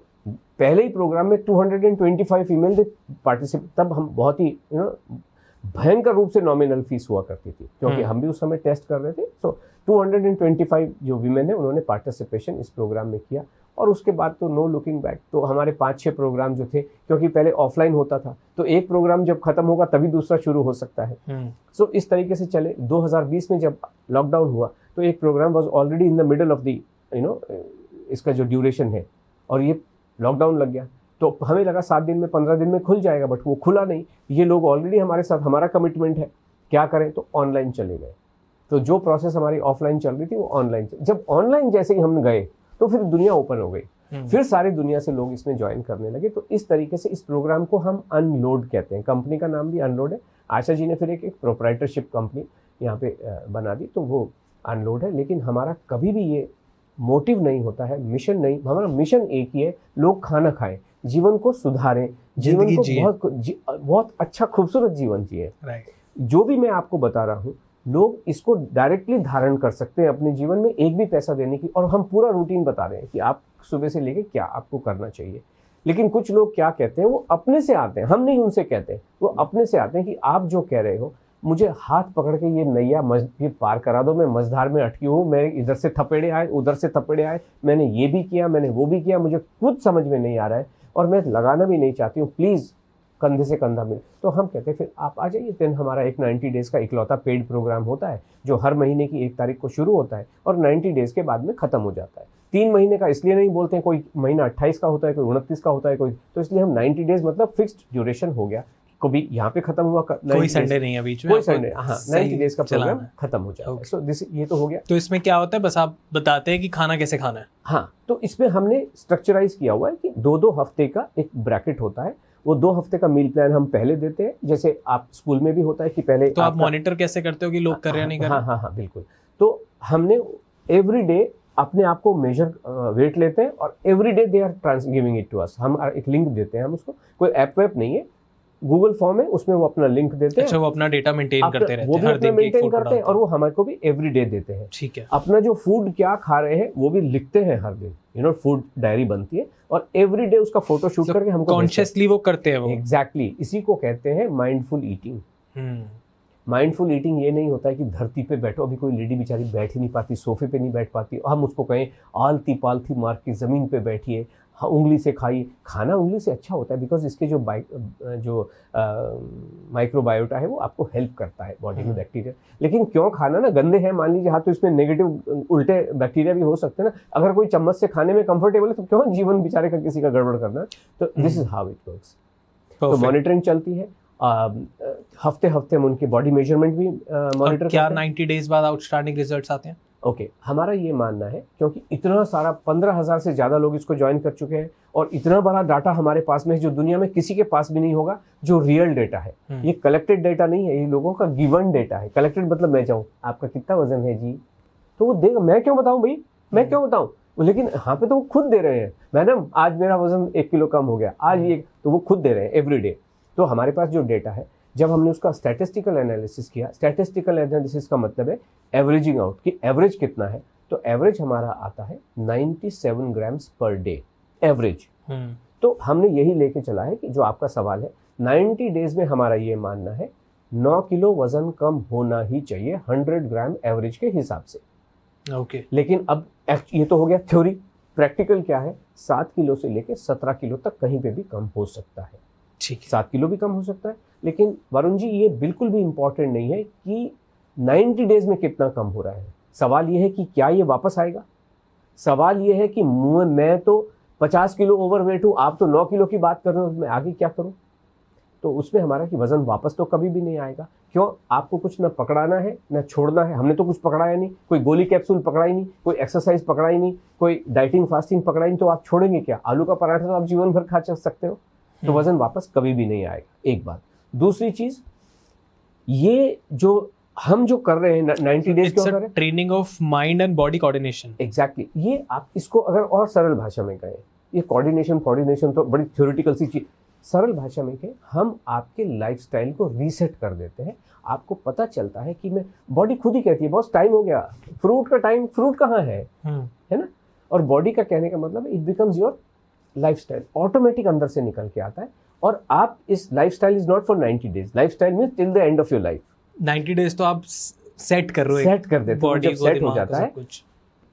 पहले ही प्रोग्राम में 225 फीमेल पार्टिसिपेट, तब हम बहुत ही भयंकर रूप से नॉमिनल फीस हुआ करती थी, क्योंकि हम भी उस समय टेस्ट कर रहे थे। सो 225 जो वीमेन है, उन्होंने पार्टिसिपेशन इस प्रोग्राम में किया। और उसके बाद तो नो लुकिंग बैक। तो हमारे 5-6 प्रोग्राम जो थे, क्योंकि पहले ऑफलाइन होता था, तो एक प्रोग्राम जब खत्म होगा तभी दूसरा शुरू हो सकता है। सो इस तरीके से चले। 2020 में जब लॉकडाउन हुआ, तो एक programme was already in the middle of the इसका जो ड्यूरेशन है, और ये लॉकडाउन लग गया। तो हमें लगा 7 दिन में, 15 दिन में खुल जाएगा, बट वो खुला नहीं। ये लोग ऑलरेडी हमारे साथ, हमारा कमिटमेंट है, क्या करें, तो ऑनलाइन चले गए। तो जो प्रोसेस हमारी ऑफलाइन चल रही थी, वो ऑनलाइन। जब ऑनलाइन जैसे ही हम गए, तो फिर दुनिया ओपन हो गई। फिर सारी दुनिया से लोग इसमें ज्वाइन करने लगे। तो इस तरीके से इस प्रोग्राम को हम अनलोड कहते हैं। कंपनी का नाम भी अनलोड है। आशा जी ने फिर एक प्रोप्राइटरशिप कंपनी यहाँ पे बना दी, तो वो अनलोड है। लेकिन हमारा कभी भी ये मोटिव नहीं होता है, मिशन नहीं। हमारा मिशन एक ही है, लोग खाना खाएं, जीवन को सुधारें, जीवन को बहुत अच्छा खूबसूरत जीवन जिए। जो भी मैं आपको बता रहा हूँ, लोग इसको डायरेक्टली धारण कर सकते हैं अपने जीवन में, एक भी पैसा देने की। और हम पूरा रूटीन बता रहे हैं कि आप सुबह से लेके क्या आपको करना चाहिए। लेकिन कुछ लोग क्या कहते हैं, वो अपने से आते हैं, हम नहीं उनसे कहते, वो अपने से आते हैं कि आप जो कह रहे हो, मुझे हाथ पकड़ के ये नैया ये पार करा दो, मैं मझधार में अटकी हूँ, मैं इधर से थपेड़े आए, उधर से थपेड़े आए, मैंने ये भी किया, मैंने वो भी किया, मुझे खुद समझ में नहीं आ रहा है और मैं लगाना भी नहीं चाहती हूँ, प्लीज़ कंधे से कंधा मिले। तो हम कहते हैं फिर आप आ जाइए। देन हमारा एक 90 डेज़ का इकलौता पेड प्रोग्राम होता है, जो हर महीने की 1 तारीख को शुरू होता है और 90 डेज़ के बाद में ख़त्म हो जाता है। 3 महीने का इसलिए नहीं बोलते हैं, कोई महीना 28 का होता है, कोई 29 का होता है, कोई, तो इसलिए हम 90 डेज़ मतलब फिक्स्ड ड्यूरेशन हो गया। कभी यहाँ पे खत्म हुआ, कोई संडे नहीं है बीच में, कोई संडे, हाँ, 90 डेज का प्रोग्राम खत्म हो जाता है। सो दिस, ये तो हो गया। तो इसमें क्या होता है, बस आप बताते हैं कि खाना कैसे खाना है। हाँ, तो इसमें हमने स्ट्रक्चराइज किया हुआ है कि 2-2 हफ्ते का एक ब्रैकेट होता है। वो 2 हफ्ते का मील प्लान हम पहले देते हैं, जैसे आप स्कूल में भी होता है कि पहले। तो आप मॉनिटर कैसे करते हो कि लोग कर रहे हैं नहीं कर रहे? हाँ, बिल्कुल। तो हमने एवरी डे अपने आप को मेजर वेट लेते हैं और every day they are giving it to us. हम एक लिंक देते हैं, हम उसको, कोई ऐप वेप नहीं है, गूगल फॉर्म है, उसमें वो अपना लिंक देते हैं। अच्छा, वो अपना डेटा मेंटेन करते रहते हैं, वो भी अपना मेंटेन करते हैं और वो हमारे को भी एवरी डे देते हैं। ठीक है। अपना जो फूड क्या खा रहे हैं वो भी लिखते हैं हर दिन, फूड डायरी बनती है और एवरी डे उसका फोटो शूट करके हमको कॉन्शियसली वो करते हैं वो। एग्जैक्टली, इसी को कहते हैं माइंडफुल ईटिंग। माइंडफुल ईटिंग ये नहीं होता है कि धरती पे बैठो, अभी कोई लेडी बेचारी बैठ ही नहीं पाती, सोफे पे नहीं बैठ पाती, हम उसको कहें आलती पालती मार के ज़मीन पे बैठिए, हाँ, उंगली से खाइए। खाना उंगली से अच्छा होता है, बिकॉज इसके जो माइक्रोबायोटा है वो आपको हेल्प करता है बॉडी में, बैक्टीरिया। लेकिन क्यों खाना ना गंदे हैं, मान लीजिए, हाँ, तो इसमें नेगेटिव उल्टे बैक्टीरिया भी हो सकते हैं ना। अगर कोई चम्मच से खाने में कंफर्टेबल है तो क्यों जीवन बेचारे का किसी का गड़बड़ करना। तो this is how it works. तो मॉनिटरिंग चलती है, हफ्ते हफ्ते हम उनकी बॉडी मेजरमेंट भी मॉनिटर। क्या 90 डेज बाद आउटस्टैंडिंग रिजल्ट्स आते हैं? ओके, हमारा ये मानना है, क्योंकि इतना सारा 15,000 से ज़्यादा लोग इसको ज्वाइन कर चुके हैं और इतना बड़ा डाटा हमारे पास में है जो दुनिया में किसी के पास भी नहीं होगा, जो रियल डेटा है। ये कलेक्टेड डेटा नहीं है, ये लोगों का गिवन डेटा है। कलेक्टेड मतलब मैं जाऊँ, आपका कितना वजन है जी, तो वो देगा, मैं क्यों बताऊँ भाई, मैं क्यों बताऊँ, लेकिन यहाँ पे तो वो खुद दे रहे हैं, मैडम आज मेरा वजन 1 किलो कम हो गया, आज ये, तो वो खुद दे रहे हैं एवरी डे। तो हमारे पास जो डेटा है, जब हमने उसका स्टैटिस्टिकल एनालिसिस किया, स्टैटिस्टिकल एनालिसिस का मतलब है एवरेजिंग आउट, कि एवरेज कितना है, तो एवरेज हमारा आता है 97 ग्राम्स पर डे एवरेज। तो हमने यही लेके चला है कि जो आपका सवाल है, 90 डेज में हमारा ये मानना है 9 किलो वजन कम होना ही चाहिए 100 ग्राम एवरेज के हिसाब से। ओके। लेकिन अब ये तो हो गया थ्योरी। प्रैक्टिकल क्या है, 7 किलो से लेके 17 किलो तक कहीं पे भी कम हो सकता है। ठीक, 7 किलो भी कम हो सकता है। लेकिन वरुण जी, ये बिल्कुल भी इंपॉर्टेंट नहीं है कि 90 डेज में कितना कम हो रहा है। सवाल ये है कि क्या ये वापस आएगा। सवाल ये है कि मैं तो 50 किलो ओवरवेट हूँ, आप तो 9 किलो की बात कर रहे हो, मैं आगे क्या करूँ? तो उसमें हमारा कि वजन वापस तो कभी भी नहीं आएगा। क्यों? आपको कुछ ना पकड़ाना है ना छोड़ना है। हमने तो कुछ पकड़ाया नहीं, कोई गोली कैप्सूल पकड़ाई नहीं, कोई एक्सरसाइज पकड़ाई नहीं, कोई डाइटिंग फास्टिंग पकड़ाई नहीं, तो आप छोड़ेंगे क्या? आलू का पराठा तो आप जीवन भर खा सकते हो, तो वजन वापस कभी भी नहीं आएगा। एक बात। दूसरी चीज, ये जो हम जो कर रहे हैं 90 डेज क्यों कर रहे हैं? Training of mind and body coordination. Exactly. ये आप इसको अगर और सरल भाषा में कहें, ये कोऑर्डिनेशन तो बड़ी थ्योरेटिकल सी चीज, सरल भाषा में कहें, हम आपके लाइफस्टाइल को रीसेट कर देते हैं। आपको पता चलता है कि मैं, बॉडी खुद ही कहती है बॉस टाइम हो गया, फ्रूट का टाइम, फ्रूट कहाँ है ना? और बॉडी का कहने का मतलब it becomes your lifestyle, automatic अंदर से निकल के आता है। और आप इस lifestyle is not for 90 days, lifestyle means till the end of your life. 90 days तो आप सेट कर रहे हो, सेट कर देते हो, जब सेट हो जाता है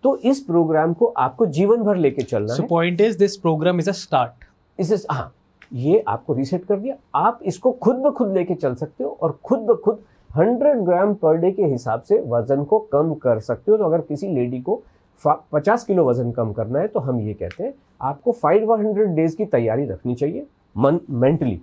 तो इस प्रोग्राम को आपको जीवन भर लेके चलना है। So point is this programme is a start. हाँ, ये आपको रीसेट कर दिया, आप इसको खुद ब खुद लेके चल सकते हो और खुद ब खुद 100 ग्राम पर डे के हिसाब से वजन को कम कर सकते हो। तो अगर किसी लेडी को 50 किलो वजन कम करना है तो हम ये कहते हैं आपको 500 डेज की तैयारी रखनी चाहिए मेंटली।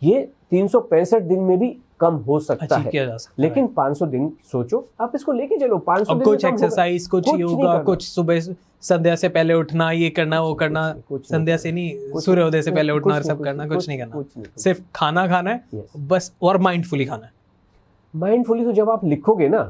ये 365 दिन में भी कम हो सकता है, लेकिन 500 दिन सोचो, आप इसको लेके चलो। 500 दिन कुछ एक्सरसाइज, कुछ योगा, कुछ सुबह संध्या से पहले उठना, ये करना वो करना, संध्या से नहीं, सूर्योदय से पहले उठना और सब करना, कुछ नहीं करना, सिर्फ खाना खाना है बस, और माइंडफुली खाना है। माइंडफुली तो जब आप लिखोगे ना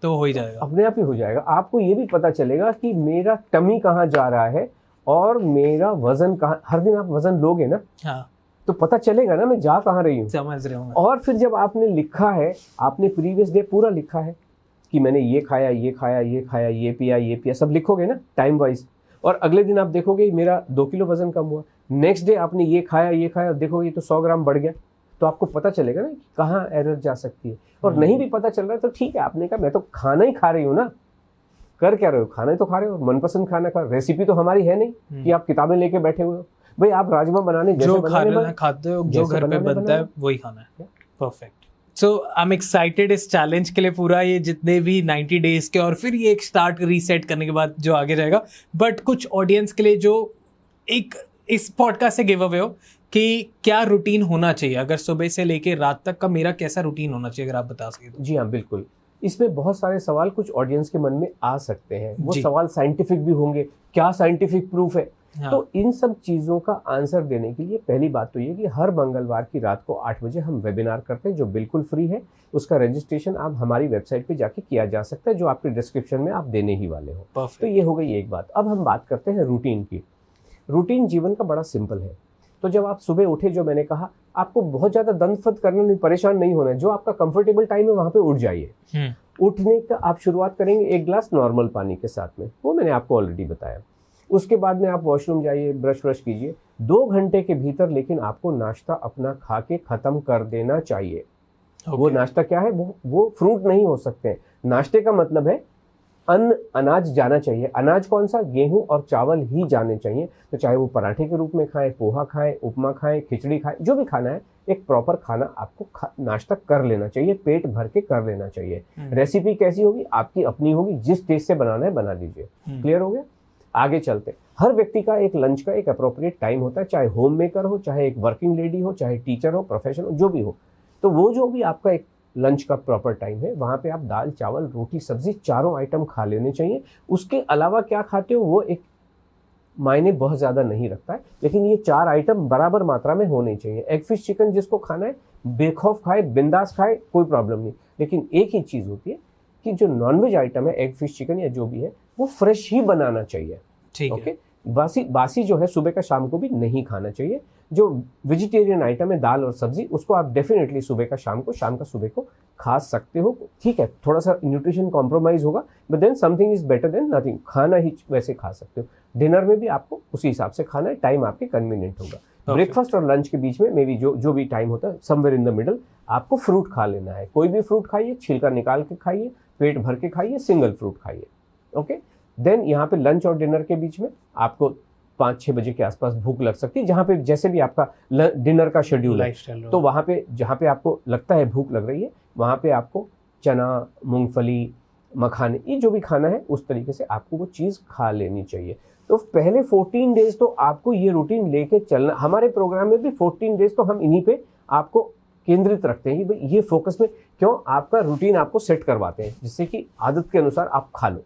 तो हो ही जाएगा, अपने आप ही हो जाएगा। आपको ये भी पता चलेगा कि मेरा टमी कहाँ जा रहा है और मेरा वजन कहाँ। हर दिन आप वजन लोगे ना, हाँ, तो पता चलेगा ना मैं जा कहाँ रही हूँ। समझ रहे हूँ। और फिर जब आपने लिखा है, आपने प्रीवियस डे पूरा लिखा है कि मैंने ये खाया, ये खाया, ये खाया, ये पिया, सब लिखोगे ना टाइम वाइज, और अगले दिन आप देखोगे मेरा 2 किलो वजन कम हुआ। नेक्स्ट डे आपने ये खाया, देखोगे तो 100 ग्राम बढ़ गया। तो आपको पता चलेगा ना कि कहाँ एरर जा सकती है। और नहीं भी पता चल रहा है तो ठीक है, आपने कहा मैं तो खाना ही खा रही हूँ ना, कर क्या रहे हो? खाना ही तो खा रहे हो, मनपसंद खाना खा। रेसिपी तो हमारी है नहीं कि आप किताबें लेके बैठे हुए हो। भाई आप राजमा बनाने जो खाते हो, जो घर पे बनता है वही खाना है। Perfect. So I am excited इस चैलेंज के लिए, पूरा ये जितने भी 90 डेज के, और फिर ये एक स्टार्ट रीसेट करने के बाद जो आगे जाएगा। बट कुछ ऑडियंस के लिए जो एक इस पॉडकास्ट से गिव अवे हो कि क्या रूटीन होना चाहिए, अगर सुबह से लेके रात तक का मेरा कैसा रूटीन होना चाहिए, अगर आप बता सके तो। जी हाँ, बिल्कुल। इसमें बहुत सारे सवाल कुछ ऑडियंस के मन में आ सकते हैं। वो सवाल साइंटिफिक भी होंगे, क्या साइंटिफिक प्रूफ है? हाँ। तो इन सब चीज़ों का आंसर देने के लिए पहली बात तो ये कि हर मंगलवार की रात को 8 बजे हम वेबिनार करते हैं, जो बिल्कुल फ्री है। उसका रजिस्ट्रेशन आप हमारी वेबसाइट पे जाके किया जा सकता है, जो आपके डिस्क्रिप्शन में आप देने ही वाले हो। तो ये हो गई एक बात। अब हम बात करते हैं रूटीन की। रूटीन जीवन का बड़ा सिंपल है। तो जब आप सुबह उठे, जो मैंने कहा, आपको बहुत ज़्यादा दंत-फत करना नहीं, परेशान नहीं होना है। जो आपका कंफर्टेबल टाइम है वहाँ पे उठ जाइए। उठने का आप शुरुआत करेंगे 1 गिलास नॉर्मल पानी के साथ में, वो मैंने आपको ऑलरेडी बताया। उसके बाद में आप वॉशरूम जाइए, ब्रश कीजिए। 2 घंटे के भीतर लेकिन आपको नाश्ता अपना खा के ख़त्म कर देना चाहिए। वो नाश्ता क्या है? वो फ्रूट नहीं हो सकते हैं। नाश्ते का मतलब है अन्न, अनाज जाना चाहिए। अनाज कौन सा? गेहूं और चावल ही जाने चाहिए। तो चाहे वो पराठे के रूप में खाएं, पोहा खाएं, उपमा खाएं, खिचड़ी खाएं, जो भी खाना है, एक प्रॉपर खाना आपको नाश्ता कर लेना चाहिए, पेट भर के कर लेना चाहिए। रेसिपी कैसी होगी? आपकी अपनी होगी, जिस टेस्ट से बनाना है बना लीजिए। क्लियर हो गया? आगे चलते। हर व्यक्ति का एक लंच का एक अप्रोप्रिएट टाइम होता है, चाहे होम मेकर हो, चाहे एक वर्किंग लेडी हो, चाहे टीचर हो, प्रोफेशनल हो, जो भी हो। तो वो जो भी आपका एक लंच का प्रॉपर टाइम है, वहाँ पे आप दाल, चावल, रोटी, सब्जी, चारों आइटम खा लेने चाहिए। उसके अलावा क्या खाते हो वो एक मायने बहुत ज़्यादा नहीं रखता है, लेकिन ये 4 आइटम बराबर मात्रा में होने चाहिए। एग, फिश, चिकन जिसको खाना है बेखौफ खाए, बिंदास खाए, कोई प्रॉब्लम नहीं। लेकिन एक ही चीज़ होती है कि जो नॉनवेज आइटम है, एग, फिश, चिकन या जो भी है, वो फ्रेश ही बनाना चाहिए। ओके? बासी जो है सुबह का शाम को भी नहीं खाना चाहिए। जो वेजिटेरियन आइटम है, दाल और सब्जी, उसको आप डेफिनेटली सुबह का शाम को, शाम का सुबह को खा सकते हो। ठीक है, थोड़ा सा न्यूट्रिशन कॉम्प्रोमाइज होगा, but then something is better than nothing. खाना ही वैसे खा सकते हो। डिनर में भी आपको उसी हिसाब से खाना है, टाइम आपके कन्वीनियंट होगा। ब्रेकफास्ट और लंच के बीच में मे बी जो भी टाइम होता है, समवेयर इन द मिडल आपको फ्रूट खा लेना है। कोई भी फ्रूट खाइए, छिलका निकाल के खाइए, पेट भर के खाइए, सिंगल फ्रूट खाइए। ओके? देन यहाँ पे लंच और डिनर के बीच में आपको 5-6 बजे के आसपास भूख लग सकती है, जहाँ पे जैसे भी आपका डिनर का शेड्यूल है। तो वहाँ पे जहाँ पे आपको लगता है भूख लग रही है, वहाँ पे आपको चना, मूंगफली, मखाने, ये जो भी खाना है उस तरीके से आपको वो चीज़ खा लेनी चाहिए। तो पहले 14 डेज तो आपको ये रूटीन लेके चलना। हमारे प्रोग्राम में भी 14 डेज तो हम इन्हीं पे आपको केंद्रित रखते हैं कि भाई ये फोकस में क्यों, आपका रूटीन आपको सेट करवाते हैं जिससे कि आदत के अनुसार आप खा लो।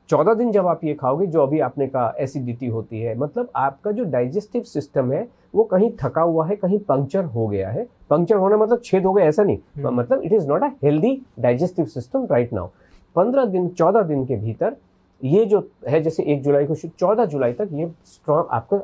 14 दिन जब आप ये खाओगे, जो अभी आपने कहा एसिडिटी होती है, मतलब आपका जो डाइजेस्टिव सिस्टम है वो कहीं थका हुआ है, कहीं पंक्चर हो गया है। पंक्चर होना मतलब छेद हो गया ऐसा नहीं, मतलब it is not a healthy digestive system right now. 14 दिन के भीतर ये जो है, जैसे 1 जुलाई को 14 जुलाई तक ये स्ट्रॉन्ग, आपका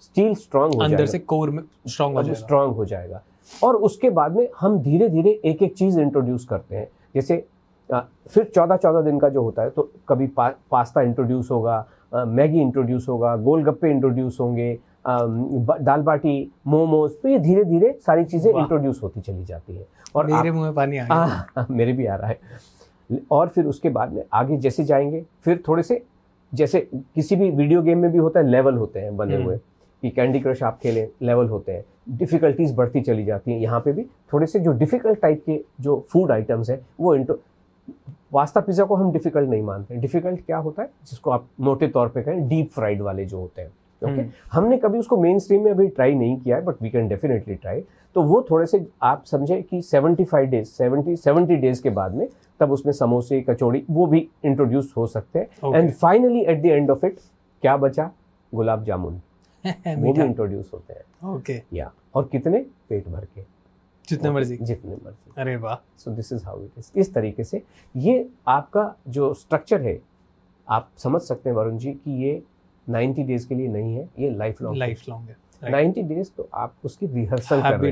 स्टील स्ट्रॉन्ग हो जाएगा, अंदर से कोर में स्ट्रॉन्ग हो जाएगा। और उसके बाद में हम धीरे धीरे एक एक चीज़ इंट्रोड्यूस करते हैं। जैसे फिर 14 दिन का जो होता है, तो कभी पास्ता इंट्रोड्यूस होगा, मैगी इंट्रोड्यूस होगा, गोलगप्पे इंट्रोड्यूस होंगे, दाल बाटी, मोमोज, तो ये धीरे धीरे सारी चीज़ें इंट्रोड्यूस होती चली जाती है। और मेरे मुंह में पानी आ गया। मेरे भी आ रहा है। और फिर उसके बाद में आगे जैसे जाएंगे, फिर थोड़े से, जैसे किसी भी वीडियो गेम में भी होता है, लेवल होते हैं बने हुए कि कैंडी क्रश आप खेलें, लेवल होते हैं, डिफ़िकल्टीज बढ़ती चली जाती हैं। यहाँ पे भी थोड़े से जो डिफ़िकल्ट टाइप के जो फूड आइटम्स हैं वो पास्ता पिज़्ज़ा को हम डिफ़िकल्ट नहीं मानते। डिफ़िकल्ट क्या होता है, जिसको आप मोटे तौर पे कहें डीप फ्राइड वाले जो होते हैं। ओके, हमने कभी उसको मेन स्ट्रीम में अभी ट्राई नहीं किया है, but we can definitely try. तो वो थोड़े से आप समझे कि 70 डेज के बाद में तब उसमें समोसे, कचौड़ी वो भी इंट्रोड्यूस हो सकते हैं। And finally at the end of it क्या बचा, गुलाब जामुन वो भी इंट्रोड्यूस होते हैं। ओके, या और कितने, पेट भर के, जितने मर्जी। अरे वाह। So this is how it is. इस तरीके से ये आपका जो स्ट्रक्चर है, आप समझ सकते हैं वरुण जी कि ये 90 डेज के लिए नहीं है, ये लाइफ लॉन्ग है। 90 डेज तो आप उसकी रिहर्सल कर रहे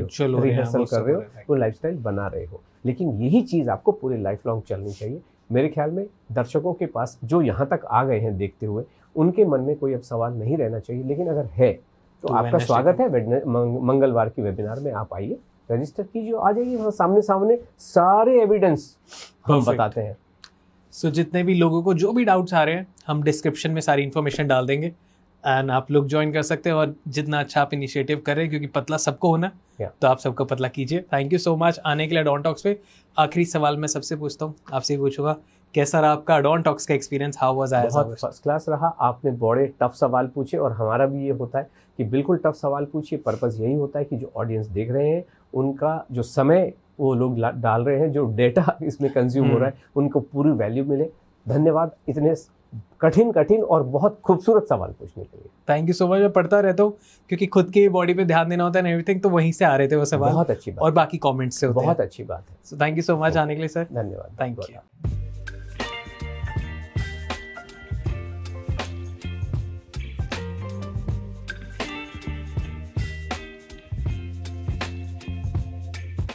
हो, वो लाइफस्टाइल बना रहे हो, लेकिन यही चीज़ आपको पूरे लाइफ लॉन्ग चलनी चाहिए। मेरे ख्याल में दर्शकों के पास जो यहाँ तक आ गए हैं देखते हुए, उनके मन में कोई अब सवाल नहीं रहना चाहिए, लेकिन अगर है तो आपका स्वागत है। मंगलवार की वेबिनार में आप आइए, रजिस्टर कीजिए, आ जाइए, वहाँ सामने सारे एविडेंस हम बताते हैं। सो जितने भी लोगों को जो भी डाउट्स आ रहे हैं, हम डिस्क्रिप्शन में सारी इन्फॉर्मेशन डाल देंगे एंड आप लोग ज्वाइन कर सकते हैं। और जितना अच्छा आप इनिशिएटिव कर रहे हैं, क्योंकि पतला सबको होना, तो आप सबको पतला कीजिए। थैंक यू सो मच आने के लिए डॉन टॉक्स पे। आखिरी सवाल मैं सबसे पूछता हूँ, आपसे ही पूछूंगा, कैसा रहा आपका डॉन टॉक्स का एक्सपीरियंस? How was I? बहुत फर्स्ट क्लास रहा। आपने बड़े टफ सवाल पूछे, और हमारा भी ये होता है कि बिल्कुल टफ सवाल पूछिए। पर्पस यही होता है कि जो ऑडियंस देख रहे हैं, उनका जो समय वो लोग डाल रहे हैं, जो डेटा इसमें कंज्यूम हो रहा है, उनको पूरी वैल्यू मिले। धन्यवाद इतने कठिन और बहुत खूबसूरत सवाल पूछने के लिए। Thank you so much. मैं पढ़ता रहता हूँ क्योंकि खुद की बॉडी पे ध्यान देना होता है, एवरीथिंग, तो वहीं से आ रहे थे वो सवाल। बहुत अच्छी बात, और बाकी कमेंट्स से होते हैं। बहुत अच्छी बात है। So thank you so much आने के लिए सर। धन्यवाद। Thank you.